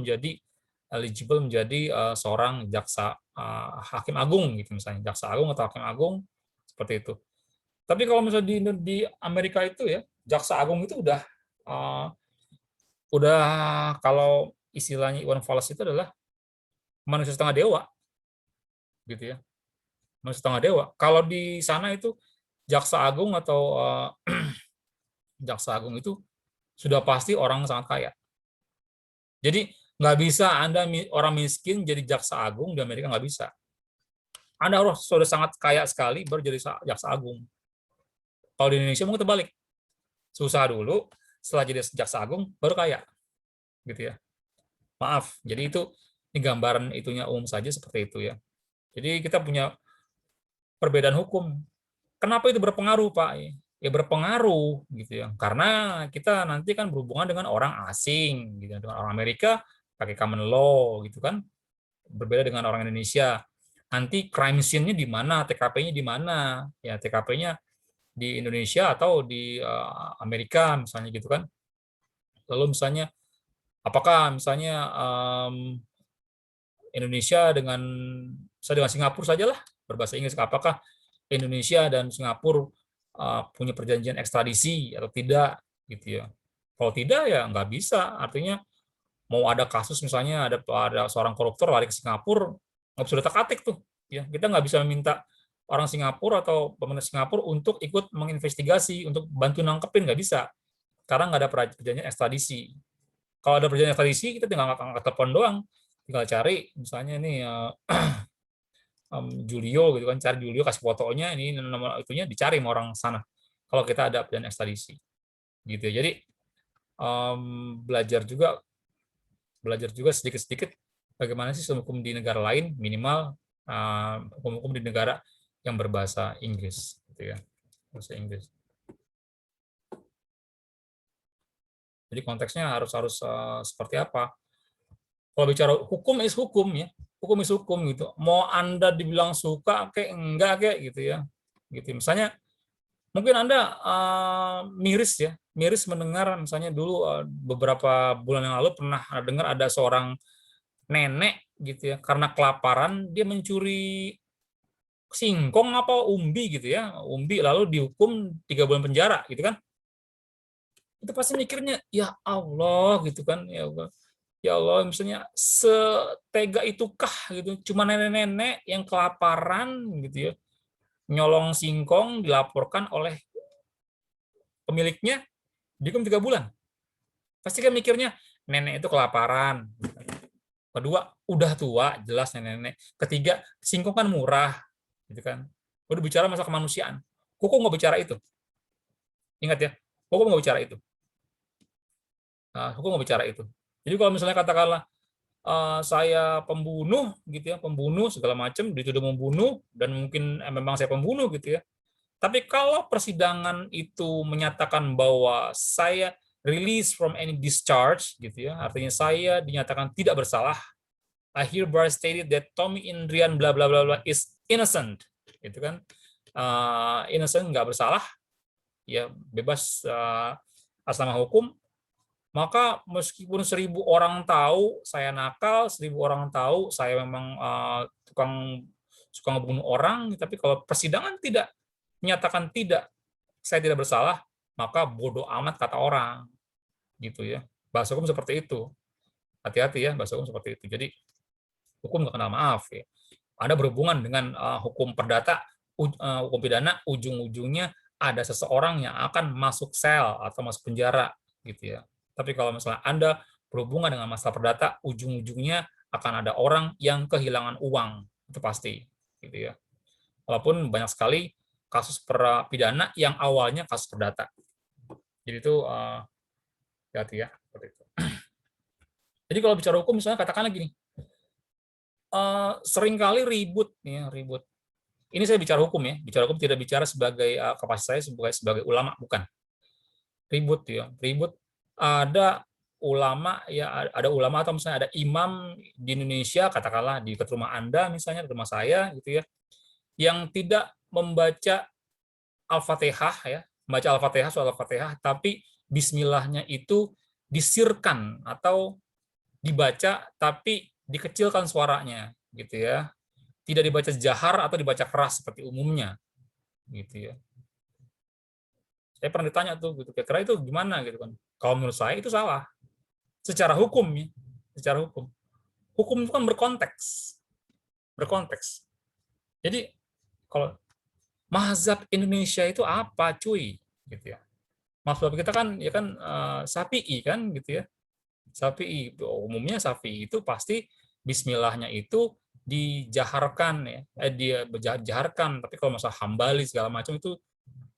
menjadi seorang jaksa hakim agung gitu misalnya, jaksa agung atau hakim agung seperti itu. Tapi kalau misalnya di Amerika itu ya, jaksa agung itu udah kalau istilahnya Iwan Fals itu adalah manusia setengah dewa, gitu ya, manusia setengah dewa. Kalau di sana itu jaksa agung atau jaksa agung itu sudah pasti orang sangat kaya. Jadi nggak bisa Anda orang miskin jadi jaksa agung di Amerika, nggak bisa. Anda harus sudah sangat kaya sekali baru jadi jaksa agung. Kalau di Indonesia mungkin terbalik, susah dulu, setelah jadi jaksa agung baru kaya, gitu ya. Maaf, jadi ini gambaran itunya umum saja seperti itu ya. Jadi kita punya perbedaan hukum. Kenapa itu berpengaruh, Pak? Ya berpengaruh gitu ya. Karena kita nanti kan berhubungan dengan orang asing, gitu, dengan orang Amerika pakai common law gitu kan. Berbeda dengan orang Indonesia. Nanti crime scene-nya di mana, TKP-nya di mana? Ya, TKP-nya di Indonesia atau di Amerika misalnya gitu kan. Lalu misalnya apakah misalnya Indonesia dengan Singapura sajalah berbahasa Inggris, apakah Indonesia dan Singapura punya perjanjian ekstradisi atau tidak gitu ya. Kalau tidak ya nggak bisa. Artinya mau ada kasus misalnya ada seorang koruptor lari ke Singapura, nggak bisa utak-atik tuh. Ya, kita nggak bisa meminta orang Singapura atau pemerintah Singapura untuk ikut menginvestigasi, untuk bantu nangkepin, nggak bisa. Karena nggak ada perjanjian ekstradisi. Kalau ada perjanjian ekstradisi, kita tinggal ngangkat telepon doang. Tinggal cari, misalnya ini Julio gitu kan, cari Julio, kasih fotonya, ini nomor itunya, dicari sama orang sana. Kalau kita ada perjanjian ekstradisi. Gitu ya. Jadi belajar juga sedikit-sedikit bagaimana sih hukum di negara lain, minimal hukum-hukum di negara yang berbahasa Inggris gitu ya. Bahasa Inggris. Jadi konteksnya harus seperti apa? Kalau bicara hukum is hukum ya, hukum is hukum gitu. Mau Anda dibilang suka kayak enggak kayak gitu ya. Gitu. Misalnya mungkin Anda miris mendengar misalnya dulu beberapa bulan yang lalu pernah dengar ada seorang nenek gitu ya, karena kelaparan dia mencuri singkong apa umbi gitu ya, umbi lalu dihukum 3 bulan penjara gitu kan. Itu pasti mikirnya ya Allah gitu kan, ya Allah. Ya Allah, misalnya setega itukah gitu, cuma nenek-nenek yang kelaparan gitu ya, nyolong singkong dilaporkan oleh pemiliknya, dihukum 3 bulan. Pasti kan mikirnya nenek itu kelaparan. Kedua, udah tua, jelas nenek-nenek. Ketiga, singkong kan murah, gitu kan. Udah bicara masalah kemanusiaan. Hukum nggak bicara itu. Ingat ya, hukum nggak bicara itu. Hukum nggak bicara itu. Jadi kalau misalnya katakanlah saya pembunuh gitu ya, pembunuh segala macam, dituduh membunuh dan mungkin memang saya pembunuh gitu ya. Tapi kalau persidangan itu menyatakan bahwa saya release from any discharge gitu ya, artinya saya dinyatakan tidak bersalah, I hereby stated that Tommy Indrian bla bla bla bla is innocent, gitu kan? Innocent, nggak bersalah, ya bebas atas nama hukum. Maka meskipun 1.000 orang tahu saya nakal, 1.000 orang tahu saya memang suka ngebunuh orang, tapi kalau persidangan tidak menyatakan tidak, saya tidak bersalah, maka bodoh amat kata orang, gitu ya. Bahasa hukum seperti itu. Hati-hati ya, bahasa hukum seperti itu. Jadi hukum nggak kenal maaf ya. Ada berhubungan dengan hukum perdata, hukum pidana, ujung-ujungnya ada seseorang yang akan masuk sel atau masuk penjara, gitu ya. Tapi kalau misalnya Anda berhubungan dengan masalah perdata, ujung-ujungnya akan ada orang yang kehilangan uang, itu pasti, gitu ya. Walaupun banyak sekali kasus pidana yang awalnya kasus perdata. Jadi itu hati-hati ya, seperti itu. Jadi kalau bicara hukum, misalnya katakanlah gini, seringkali ribut, ya, ribut. Ini saya bicara hukum ya, bicara hukum tidak bicara sebagai kapasitas saya sebagai ulama, bukan. Ribut ya, ribut. Ada ulama ya, ada ulama atau misalnya ada imam di Indonesia, katakanlah di dekat rumah Anda misalnya, di rumah saya gitu ya, yang tidak membaca Al-Fatihah ya, membaca Al-Fatihah, soal Al-Fatihah, tapi bismillahnya itu disirkan atau dibaca tapi dikecilkan suaranya gitu ya. Tidak dibaca jahar atau dibaca keras seperti umumnya gitu ya. Saya pernah ditanya tuh gitu, kira-kira itu gimana gitu kan. Kalau menurut saya itu salah. Secara hukum ya, secara hukum. Hukum itu kan berkonteks. Berkonteks. Jadi kalau mazhab Indonesia itu apa, cuy? Gitu ya. Mazhab kita kan ya kan Syafi'i kan gitu ya. Syafi'i, umumnya Syafi'i itu pasti bismillahnya itu dijaharkan ya, dia jaharkan, tapi kalau masalah Hambali segala macam itu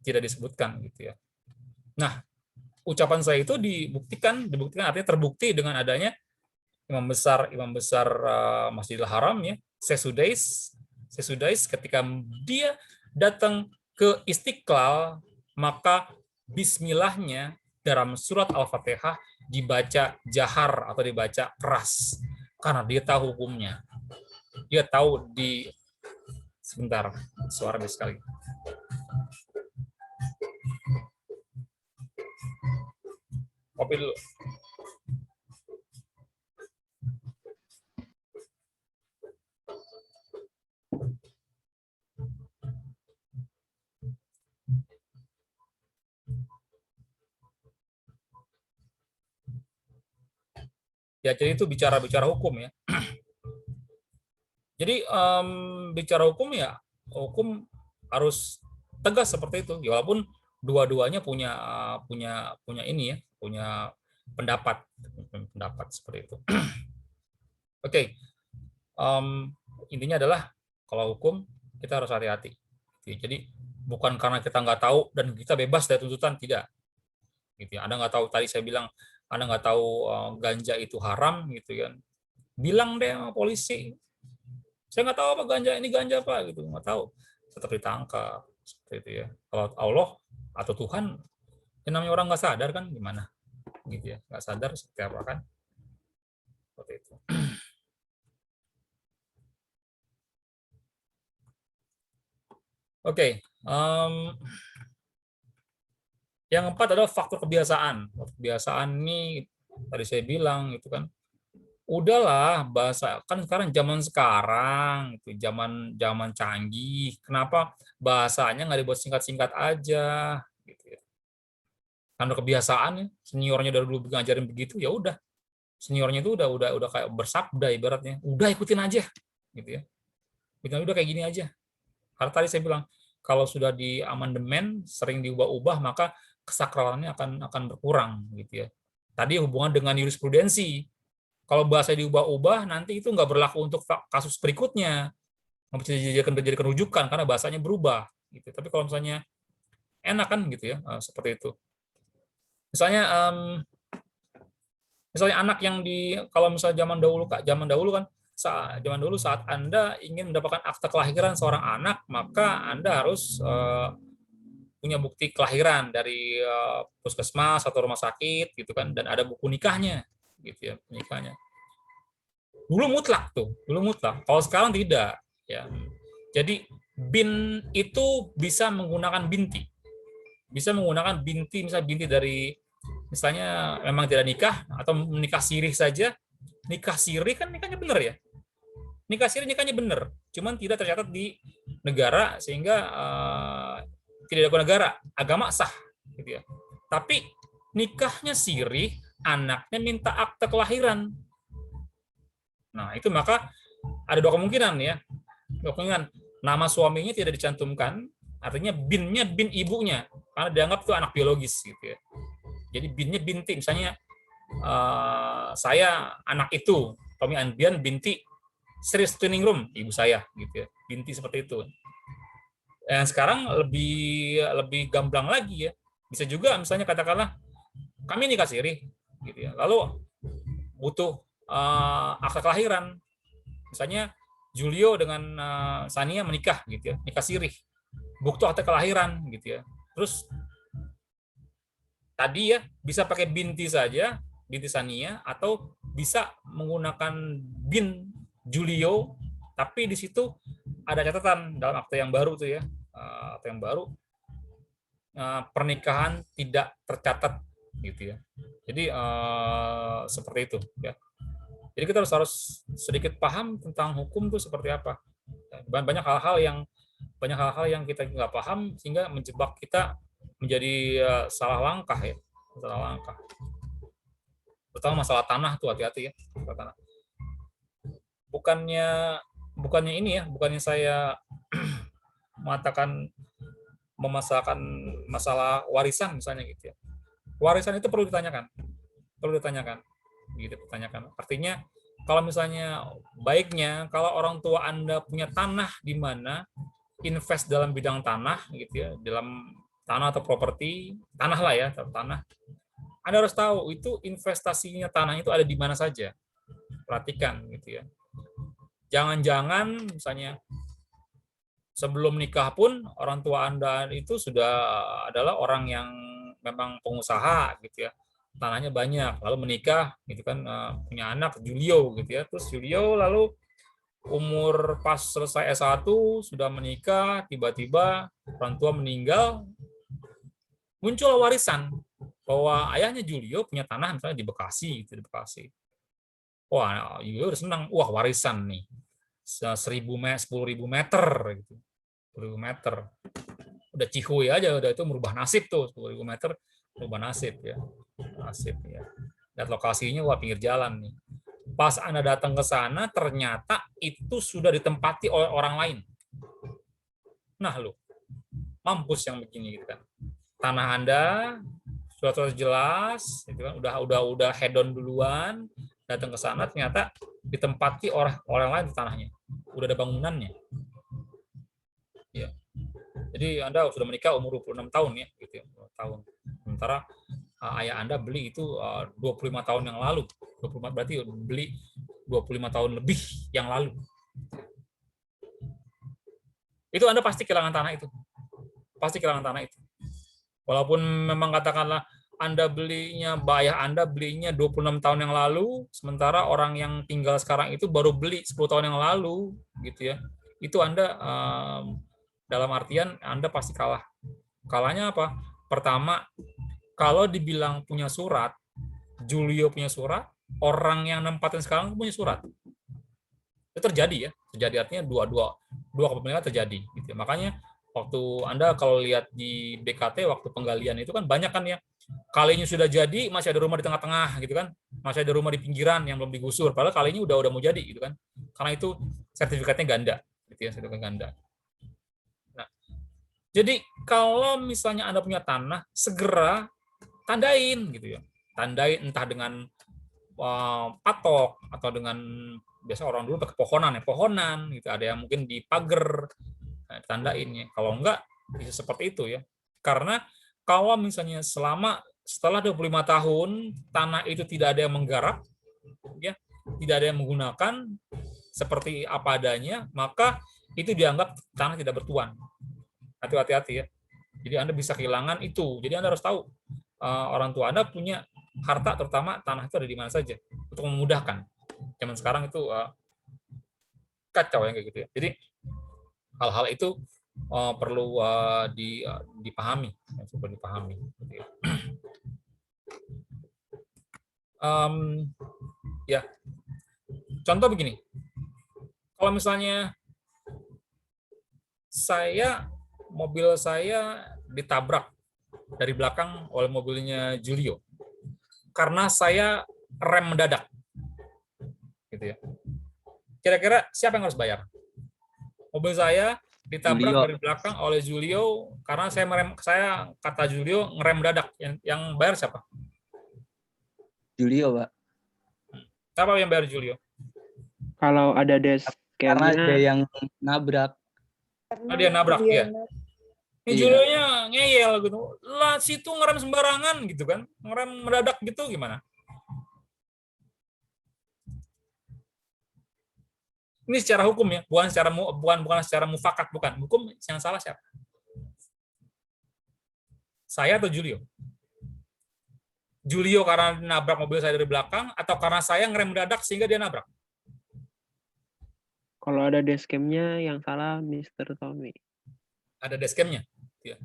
tidak disebutkan gitu ya. Nah, ucapan saya itu dibuktikan artinya terbukti dengan adanya imam besar Masjidil Haram ya, Sesudais ketika dia datang ke Istiqlal, maka bismillahnya dalam surat Al-Fatihah dibaca jahar atau dibaca keras karena dia tahu hukumnya. Dia tahu sebentar, suara sekali. Kopi dulu. Ya, jadi itu bicara hukum ya. Jadi bicara hukum ya, hukum harus tegas seperti itu. Ya, walaupun dua-duanya punya ini ya, punya pendapat seperti itu. Oke. Intinya adalah kalau hukum kita harus hati-hati. Jadi bukan karena kita nggak tahu dan kita bebas dari tuntutan, tidak. Gitu ya. Anda nggak tahu, tadi saya bilang Anda nggak tahu ganja itu haram gitu kan. Bilang deh sama polisi, saya nggak tahu apa ganja apa gitu, nggak tahu, tetap ditangkap seperti itu ya. Kalau Allah atau Tuhan, yang namanya orang nggak sadar kan gimana, gitu ya, nggak sadar seperti apa kan, seperti itu. Oke, yang keempat adalah faktor kebiasaan. Kebiasaan ini tadi saya bilang itu kan, udahlah bahasa kan sekarang itu zaman canggih, kenapa bahasanya nggak dibuat singkat-singkat aja gitu ya. Karena kebiasaan ya, seniornya dari dulu ngajarin begitu, ya udah seniornya itu udah kayak bersabda ibaratnya, udah ikutin aja gitu ya. Udah kayak gini aja. Karena tadi saya bilang kalau sudah di amandemen sering diubah-ubah maka kesakralannya akan berkurang gitu ya. Tadi hubungan dengan jurisprudensi. Kalau bahasa diubah-ubah nanti itu nggak berlaku untuk kasus berikutnya. Nggak bisa dijadikan rujukan karena bahasanya berubah gitu. Tapi kalau misalnya enak kan gitu ya, seperti itu. Misalnya anak yang kalau misalnya zaman dahulu kan saat Anda ingin mendapatkan akta kelahiran seorang anak, maka Anda harus punya bukti kelahiran dari puskesmas atau rumah sakit gitu kan, dan ada buku nikahnya gitu ya, nikahnya. Dulu mutlak. Kalau sekarang tidak ya. Jadi bin itu bisa menggunakan binti. Misalnya binti dari misalnya memang tidak nikah atau menikah sirih saja. Nikah sirih kan nikahnya benar ya. Nikah siri nikahnya benar, cuman tidak tercatat di negara sehingga tidak ada negara, agama sah gitu ya. Tapi nikahnya siri, anaknya minta akte kelahiran. Nah, itu maka ada dua kemungkinan ya. Kemungkinan nama suaminya tidak dicantumkan, artinya binnya bin ibunya, karena dianggap itu anak biologis gitu ya. Jadi binnya binti, misalnya saya anak itu, Tommy Anbian binti Sri Stunningrum, ibu saya gitu ya, binti seperti itu. Yang sekarang lebih gamblang lagi ya, bisa juga misalnya katakanlah kami nikah siri gitu ya, lalu butuh akta kelahiran, misalnya Julio dengan Sania menikah gitu ya, nikah siri, butuh akta kelahiran gitu ya. Terus tadi ya bisa pakai binti saja, binti Sania, atau bisa menggunakan bin Julio, tapi di situ ada catatan dalam akte yang baru tuh ya, akte yang baru, pernikahan tidak tercatat gitu ya. Jadi seperti itu ya. Jadi kita harus sedikit paham tentang hukum tuh seperti apa. Banyak hal-hal yang kita nggak paham sehingga menjebak kita menjadi salah langkah ya, salah langkah. Terutama masalah tanah tuh, hati-hati ya, masalah tanah. Bukannya ini ya, bukannya saya mengatakan memasalahkan masalah warisan misalnya gitu ya. Warisan itu perlu ditanyakan, gitu ditanyakan. Artinya kalau misalnya baiknya kalau orang tua Anda punya tanah di mana invest dalam bidang tanah gitu ya, dalam tanah atau properti, tanah lah ya, tanah. Anda harus tahu itu investasinya tanah itu ada di mana saja. Perhatikan gitu ya. Jangan-jangan misalnya sebelum nikah pun orang tua Anda itu sudah adalah orang yang memang pengusaha gitu ya. Tanahnya banyak, lalu menikah gitu kan, punya anak Julio gitu ya. Terus Julio lalu umur pas selesai S1 sudah menikah, tiba-tiba orang tua meninggal, muncul warisan bahwa ayahnya Julio punya tanah misalnya di Bekasi gitu, di Bekasi. Wah, Julio udah senang, wah warisan nih. 10.000 meter gitu. 10.000 meter. Udah cihuy aja, udah itu merubah nasib tuh, 10.000 meter merubah nasib ya. Nasib ya. Dan lokasinya wah pinggir jalan nih. Pas Anda datang ke sana ternyata itu sudah ditempati oleh orang lain. Nah, lu mampus yang begini gitu kan. Tanah Anda sudah jelas, gitu kan, udah head on duluan, datang ke sana ternyata ditempati orang lain di tanahnya, udah ada bangunannya. Ya. Jadi Anda sudah menikah umur 26 tahun ya, gitu ya, 20 tahun. Sementara ayah Anda beli itu 25 tahun yang lalu. 25 berarti beli 25 tahun lebih yang lalu. Itu Anda pasti kehilangan tanah itu. Pasti kehilangan tanah itu. Walaupun memang katakanlah Anda belinya, ayah Anda belinya 26 tahun yang lalu, sementara orang yang tinggal sekarang itu baru beli 10 tahun yang lalu, gitu ya. Itu Anda dalam artian Anda pasti kalah. Kalahnya apa? Pertama, kalau dibilang punya surat, Julio punya surat, orang yang nempatin sekarang punya surat. Itu terjadi ya. Terjadi artinya dua kepemilikan terjadi. Gitu ya. Makanya waktu Anda kalau lihat di BKT waktu penggalian itu kan banyak kan ya, kalinya sudah jadi masih ada rumah di tengah-tengah gitu kan. masih ada rumah di pinggiran yang belum digusur, padahal kali ini udah mau jadi gitu kan. Karena itu sertifikatnya ganda, gitu ya, sertifikat ganda. Nah, jadi kalau misalnya Anda punya tanah, segera tandain gitu ya. Tandain entah dengan patok atau dengan biasa orang dulu pakai pohonan gitu. Ada yang mungkin di pagar, tandain ya. Kalau enggak bisa seperti itu ya. Karena kalau misalnya setelah 25 tahun tanah itu tidak ada yang menggarap, ya, tidak ada yang menggunakan seperti apa adanya, maka itu dianggap tanah tidak bertuan. Hati-hati ya. Jadi Anda bisa kehilangan itu. Jadi Anda harus tahu orang tua Anda punya harta, terutama tanah itu ada di mana saja untuk memudahkan. Zaman sekarang itu kacau ya kayak gitu ya. Jadi hal-hal itu perlu dipahami, perlu dipahami. Gitu ya. Ya, contoh begini, kalau misalnya mobil saya ditabrak dari belakang oleh mobilnya Julio, karena saya rem mendadak, gitu ya. Kira-kira siapa yang harus bayar? Mobil saya ditabrak Julio. dari belakang oleh Julio karena saya kata Julio ngerem mendadak. Yang bayar siapa? Julio, Pak. Siapa yang bayar Julio? Kalau ada Karena ada dashcamnya, yang nabrak. Oh, dia nabrak ya. Ini Iya. Julio-nya ngeyel gitu. Lah situ ngerem sembarangan gitu kan. Ngerem mendadak gitu gimana? Ini secara hukum ya, bukan secara mufakat, bukan. Hukum yang salah siapa? Saya atau Julio? Julio karena nabrak mobil saya dari belakang atau karena saya ngerem mendadak sehingga dia nabrak? kalau ada dashcamnya yang salah Mr. Tommy. Ada dashcamnya. Ya.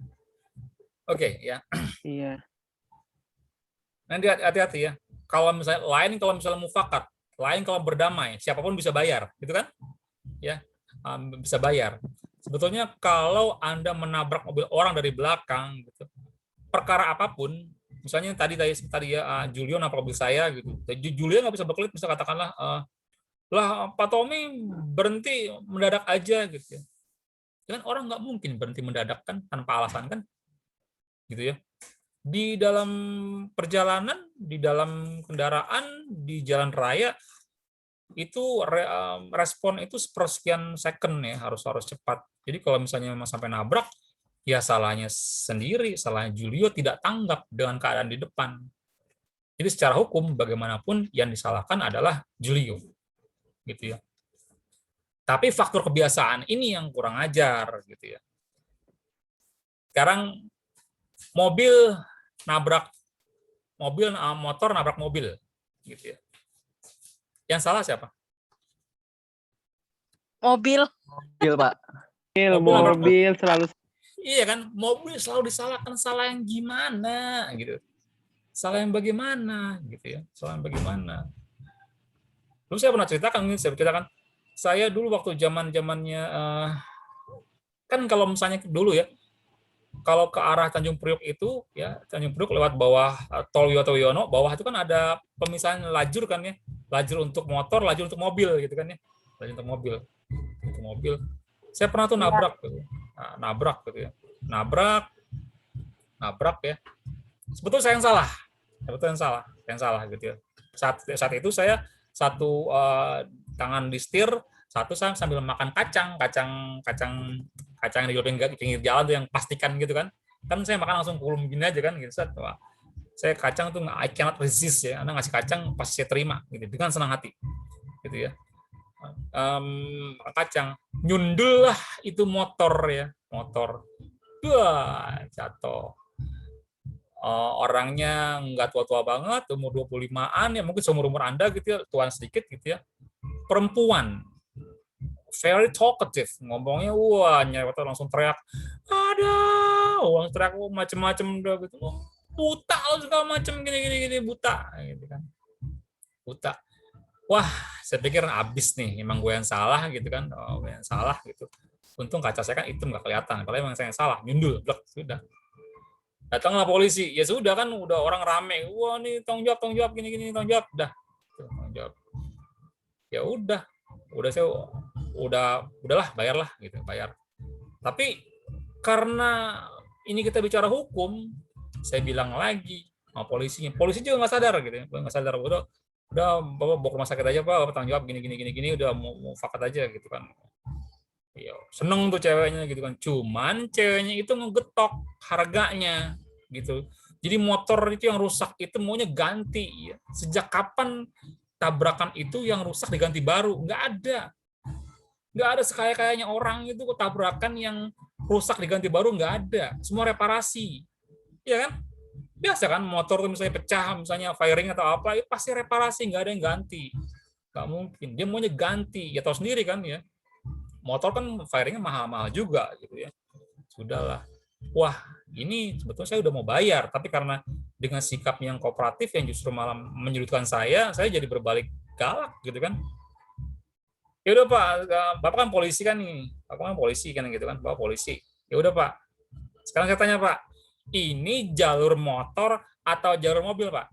Oke, ya. Iya. Nanti hati-hati ya. Kalau misalnya mufakat, lain kalau berdamai, siapapun bisa bayar, gitu kan? Ya, bisa bayar. Sebetulnya kalau Anda menabrak mobil orang dari belakang, gitu, perkara apapun, misalnya tadi ya Julio nabrak mobil saya, gitu. Julio nggak bisa berkelit, bisa katakanlah, lah Pak Tommy berhenti mendadak aja, gitu ya. Kan orang nggak mungkin berhenti mendadak kan tanpa alasan kan, gitu ya. Di dalam perjalanan, di dalam kendaraan, di jalan raya itu respon itu sepersekian second ya, harus cepat. Jadi kalau misalnya memang sampai nabrak, ya salahnya sendiri, salahnya Julio tidak tanggap dengan keadaan di depan. Jadi secara hukum bagaimanapun yang disalahkan adalah Julio, gitu ya. Tapi faktor kebiasaan ini yang kurang ajar, gitu ya. Sekarang motor nabrak mobil, gitu ya. Yang salah siapa? Mobil. Mobil, Pak. Mobil selalu Iya kan, mobil selalu disalahkan, salah yang gimana, gitu. Salah yang bagaimana, gitu ya. Salah yang bagaimana. Dulu saya pernah ceritakan, saya dulu waktu zamannya kan kalau misalnya dulu ya, kalau ke arah Tanjung Priok itu ya, Tanjung Priok lewat bawah tol Wiyoto Wiono, bawah itu kan ada pemisahan lajur kan ya, lajur untuk motor, lajur untuk mobil gitu kan ya, lajur untuk mobil. Saya pernah tuh nabrak gitu ya, nabrak ya. Sebetulnya saya yang salah gitu ya. Saat itu saya satu tangan di setir, satu saya sambil makan kacang yang di pinggir jalan tuh yang plastikan gitu kan saya makan langsung kulum gini aja kan gitu. Saya kacang tuh I cannot resist ya, Anda ngasih kacang pasti saya terima gitu dengan senang hati gitu ya. Kacang nyundul lah itu motor jatuh. Orangnya nggak tua-tua banget, umur 25-an ya, mungkin seumur Anda gitu ya, tuan sedikit gitu ya, perempuan, very talkative, ngomongnya nyerempet langsung teriak, teriak macem-macem udah gitu, buta segala macem gini buta gitu kan, buta. Wah, saya pikir abis nih, emang gue yang salah gitu kan, gue yang salah gitu. Untung kaca saya kan hitam nggak kelihatan, kalau emang saya yang salah, nyundul, blek, sudah. Datanglah polisi, ya sudah kan udah orang rame, wah nih tanggung jawab gini tanggung jawab, dah tanggung jawab. Ya udah saya udahlah bayarlah gitu, bayar. Tapi karena ini kita bicara hukum, saya bilang lagi sama polisinya, polisi juga nggak sadar gitu ya, nggak sadar, udah bapak bawa ke rumah sakit aja pak, bapak tanggung jawab gini, udah mau fakat aja gitu kan. Ya, seneng tuh ceweknya gitu kan, cuman ceweknya itu ngegetok harganya gitu. Jadi motor itu yang rusak itu maunya ganti ya. Sejak kapan tabrakan itu yang rusak diganti baru? Nggak ada sekaya-kayanya orang itu kok tabrakan yang rusak diganti baru, nggak ada. Semua reparasi, ya kan? Biasa kan motor misalnya pecah, misalnya firing atau apa, itu pasti reparasi, nggak ada yang ganti. Nggak mungkin. Dia maunya ganti, ya tahu sendiri kan ya. Motor kan firingnya mahal-mahal juga gitu ya. Sudahlah. Wah, ini sebetulnya saya udah mau bayar, tapi karena dengan sikap yang kooperatif yang justru malah menyudutkan saya jadi berbalik galak gitu kan. Ya udah Pak, Bapak kan polisi kan nih. Bapak kan polisi kan gitu kan, Bapak polisi. Ya udah Pak. Sekarang saya tanya Pak, ini jalur motor atau jalur mobil Pak?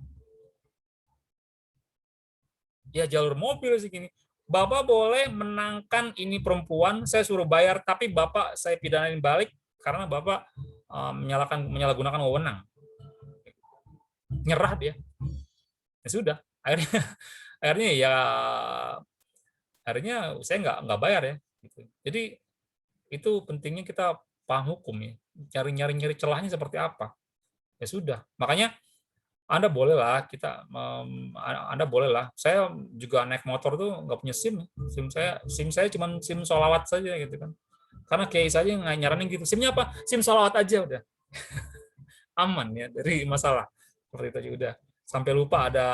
Ya jalur mobil sih gini. Bapak boleh menangkan ini perempuan, saya suruh bayar, tapi Bapak saya pidanain balik karena Bapak menyalahgunakan wewenang. Nyerah dia. Ya sudah, akhirnya saya nggak bayar ya. Jadi itu pentingnya kita paham hukum ya, nyari celahnya seperti apa. Ya sudah, makanya Anda bolehlah saya juga naik motor tuh nggak punya SIM saya cuma SIM sholawat saja gitu kan, karena kiai saja nggak nyaranin gitu, SIM-nya apa, SIM sholawat aja udah aman ya dari masalah seperti itu aja udah, sampai lupa ada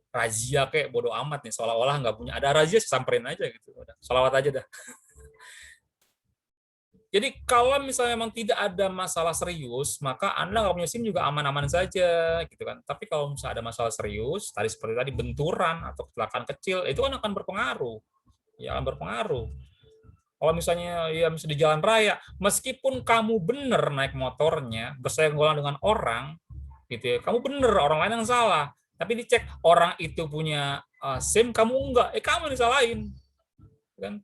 razia kayak bodoh amat nih, seolah-olah nggak punya, ada razia samperin aja gitu, udah sholawat aja dah. Jadi kalau misalnya memang tidak ada masalah serius, maka Anda nggak punya SIM juga aman-aman saja, gitu kan. Tapi kalau misalnya ada masalah serius, seperti tadi benturan atau kecelakaan kecil, itu kan akan berpengaruh. Ya akan berpengaruh. Kalau misalnya ya di jalan raya, meskipun kamu benar naik motornya, bersenggolan dengan orang, gitu ya, kamu benar, orang lain yang salah. Tapi dicek orang itu punya SIM, kamu enggak, kamu disalahin, kan?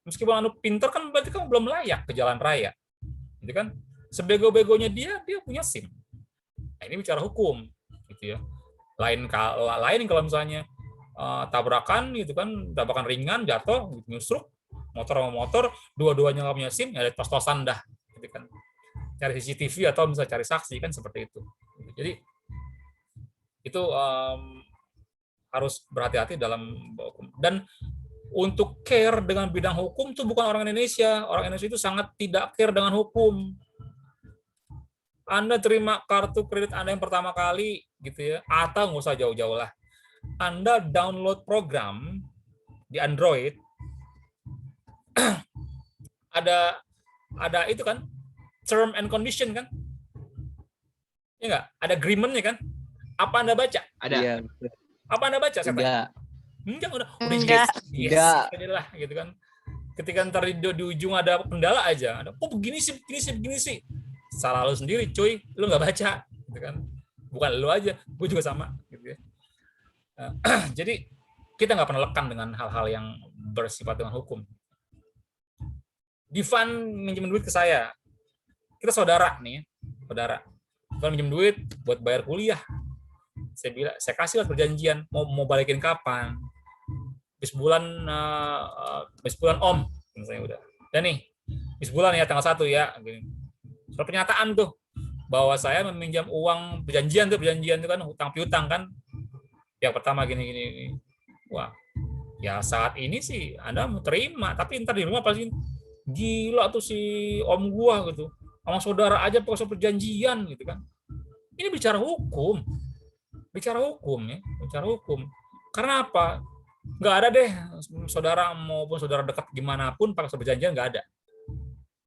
Meskipun anu pinter kan berarti kamu belum layak ke jalan raya, gitu kan? Sebego-begonya dia punya SIM. Nah, ini bicara hukum, gitu ya. Lain kalau misalnya tabrakan, gitu kan, tabrakan ringan, jatuh, nyusruk, motor sama motor, dua-duanya nggak punya SIM, ya ada tos-tosan dah, gitu kan. Cari CCTV atau misalnya cari saksi kan seperti itu. Jadi itu harus berhati-hati dalam hukum. Dan untuk care dengan bidang hukum itu bukan orang Indonesia. Orang Indonesia itu sangat tidak care dengan hukum. Anda terima kartu kredit Anda yang pertama kali, gitu ya, atau nggak usah jauh-jauh lah. Anda download program di Android, ada itu kan, term and condition kan, ya nggak? Ada agreement-nya kan? Apa Anda baca? Ada. Iya. Apa Anda baca? Saya tanya. Enggak. Udah Enggak. Enggak. lah gitu kan. Ketika ntar di ujung ada kendala aja, ada begini sih. Salah lu sendiri, cuy. Lu nggak baca, gitu kan. Bukan lu aja, gue juga sama, gitu ya. Jadi kita nggak pernah lekan dengan hal-hal yang bersifat dengan hukum. Divan minjem duit ke saya. Kita saudara nih, saudara. Divan minjem duit buat bayar kuliah. Saya kasih lah perjanjian mau balikin kapan. Habis bulan Om, misalnya udah. Dan nih, habis bulan ya tanggal 1 ya. Soal pernyataan tuh bahwa saya meminjam uang perjanjian tuh kan hutang piutang kan. Yang pertama gini. Wah, ya saat ini sih Anda mau terima, tapi ntar di rumah pasti gila tuh si om gua gitu. Sama saudara aja pakai soal perjanjian gitu kan. Ini bicara hukum. Bicara hukum. Karena apa? Nggak ada deh saudara maupun saudara dekat gimana pun pakai perjanjian, nggak ada.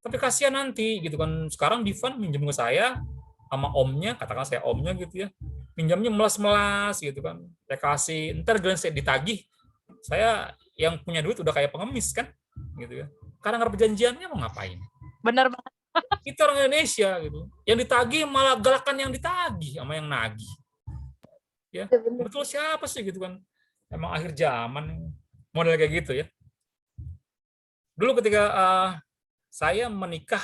Tapi kasihan nanti gitu kan, sekarang Divan minjem ke saya sama omnya, katakan saya omnya gitu ya, pinjamnya melas-melas gitu kan, saya kasih, ntar saya ditagih, saya yang punya duit udah kayak pengemis kan, gitu ya. Karena nggak perjanjiannya mau ngapain? Benar banget. Kita orang Indonesia gitu. Yang ditagih malah galakan yang ditagih sama yang nagih. Ya, betul siapa sih gitu kan? Emang akhir zaman model kayak gitu ya. Dulu ketika saya menikah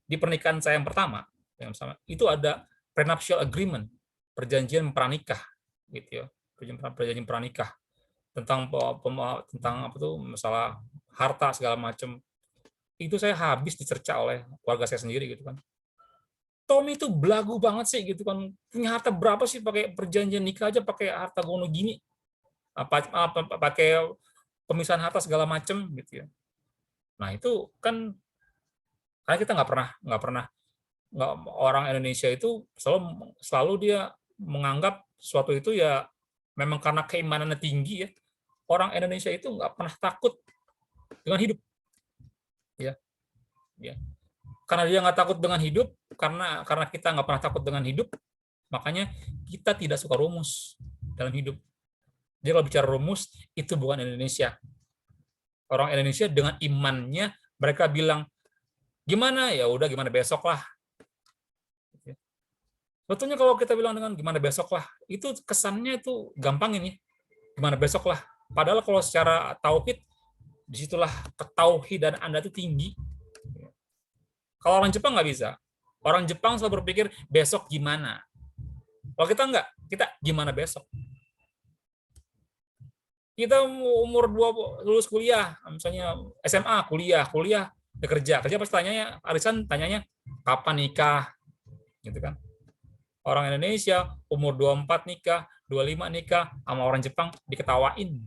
di pernikahan saya yang pertama, itu ada prenuptial agreement, perjanjian pranikah, gitu ya, perjanjian pranikah tentang apa tuh masalah harta segala macam. Itu saya habis dicerca oleh keluarga saya sendiri gitu kan. Tommy itu belagu banget sih gitu kan, punya harta berapa sih pakai perjanjian nikah aja pakai harta gono gini, pakai pemisahan harta segala macam gitu ya. Nah itu kan karena kita nggak pernah orang Indonesia itu selalu dia menganggap suatu itu ya memang karena keimanannya tinggi ya. Orang Indonesia itu nggak pernah takut dengan hidup, ya. Karena dia nggak takut dengan hidup, karena kita nggak pernah takut dengan hidup, makanya kita tidak suka rumus dalam hidup. Jadi kalau bicara rumus itu bukan Indonesia. Orang Indonesia dengan imannya mereka bilang gimana ya udah gimana besok lah. Sebetulnya kalau kita bilang dengan gimana besok lah, itu kesannya itu gampang ini. Gimana besok lah. Padahal kalau secara tauhid, disitulah ketauhidan Anda itu tinggi. Kalau orang Jepang nggak bisa. Orang Jepang selalu berpikir besok gimana. Kalau kita nggak, kita gimana besok. Kita umur 20 lulus kuliah, misalnya SMA, kuliah, kerja pasti tanyanya, arisan tanyanya kapan nikah, gitu kan. Orang Indonesia umur 24 nikah, 25 nikah, sama orang Jepang diketawain.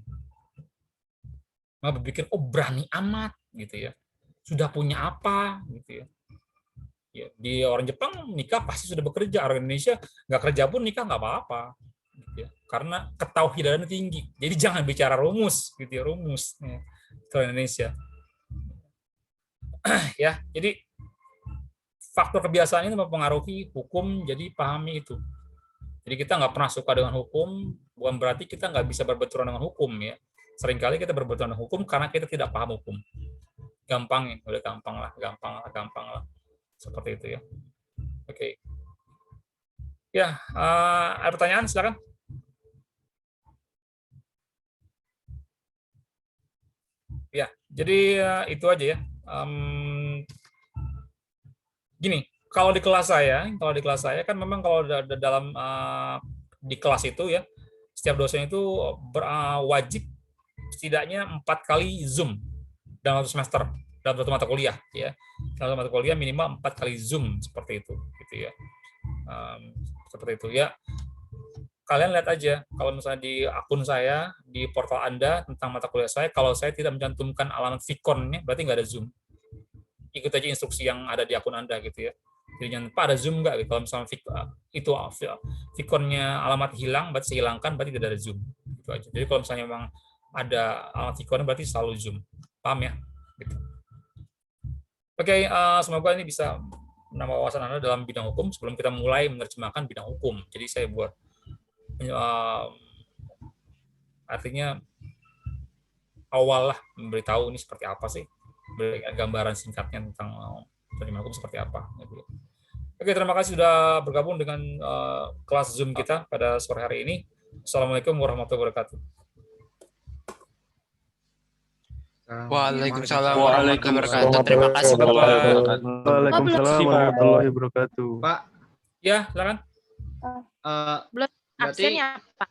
Nggak berpikir, oh berani amat, gitu ya. Sudah punya apa, gitu ya. Ya, di orang Jepang nikah pasti sudah bekerja, orang Indonesia nggak kerja pun nikah nggak apa-apa. Gitu ya. Karena ketauhidannya tinggi. Jadi jangan bicara rumus, gitu ya, rumus. Ya. Kalau Indonesia. Ya, jadi faktor kebiasaan ini mempengaruhi hukum, jadi pahami itu. Jadi kita nggak pernah suka dengan hukum, bukan berarti kita nggak bisa berbenturan dengan hukum ya. Seringkali kita berbenturan dengan hukum karena kita tidak paham hukum. Gampang, udah gampang lah. Seperti itu ya. Oke. Ya, ada pertanyaan silakan. Ya, jadi itu aja ya. Gini, kalau di kelas saya kan memang kalau dalam di kelas itu ya, setiap dosen itu wajib setidaknya 4 kali Zoom dalam satu semester, dalam satu mata kuliah ya. Dalam mata kuliah minimal 4 kali Zoom seperti itu gitu ya. Seperti itu ya. Kalian lihat aja kalau misalnya di akun saya, di portal Anda tentang mata kuliah saya, kalau saya tidak mencantumkan alamat Vicon-nya berarti nggak ada Zoom. Ikut aja instruksi yang ada di akun Anda gitu ya. Jadi jangan Pak ada Zoom nggak? Kalau misalnya itu Vicon-nya alamat hilang, berarti hilangkan, berarti tidak ada Zoom. Gitu aja. Jadi kalau misalnya memang ada alamat Vicon berarti selalu Zoom. Paham ya? Gitu. Oke, semoga ini bisa menambah wawasan Anda dalam bidang hukum sebelum kita mulai menerjemahkan bidang hukum. Jadi saya buat artinya awal lah memberitahu ini seperti apa sih, gambaran singkatnya tentang terjemahan hukum seperti apa. Oke, terima kasih sudah bergabung dengan kelas Zoom kita pada sore hari ini. Assalamualaikum warahmatullahi wabarakatuh. Waalaikumsalam warahmatullahi wabarakatuh. Terima kasih Bapak. Waalaikumsalam warahmatullahi wabarakatuh. Pak, Ya, silakan. Belum berarti absen ya, Pak?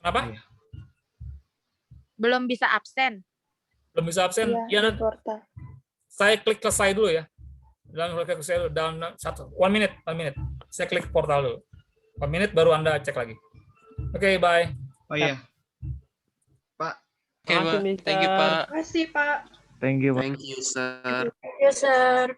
Kenapa? Belum bisa absen. Belum bisa absen? Iya, Ya, di portal. saya klik selesai dulu ya. Dalam 1 minute. Saya klik portal dulu. 1 menit baru Anda cek lagi. Oke, bye. oh iya. Pak, Oke, Pak. Thank you, Pak. Terima kasih, Pak. Thank you, Pak. Thank you, sir. Yes, sir.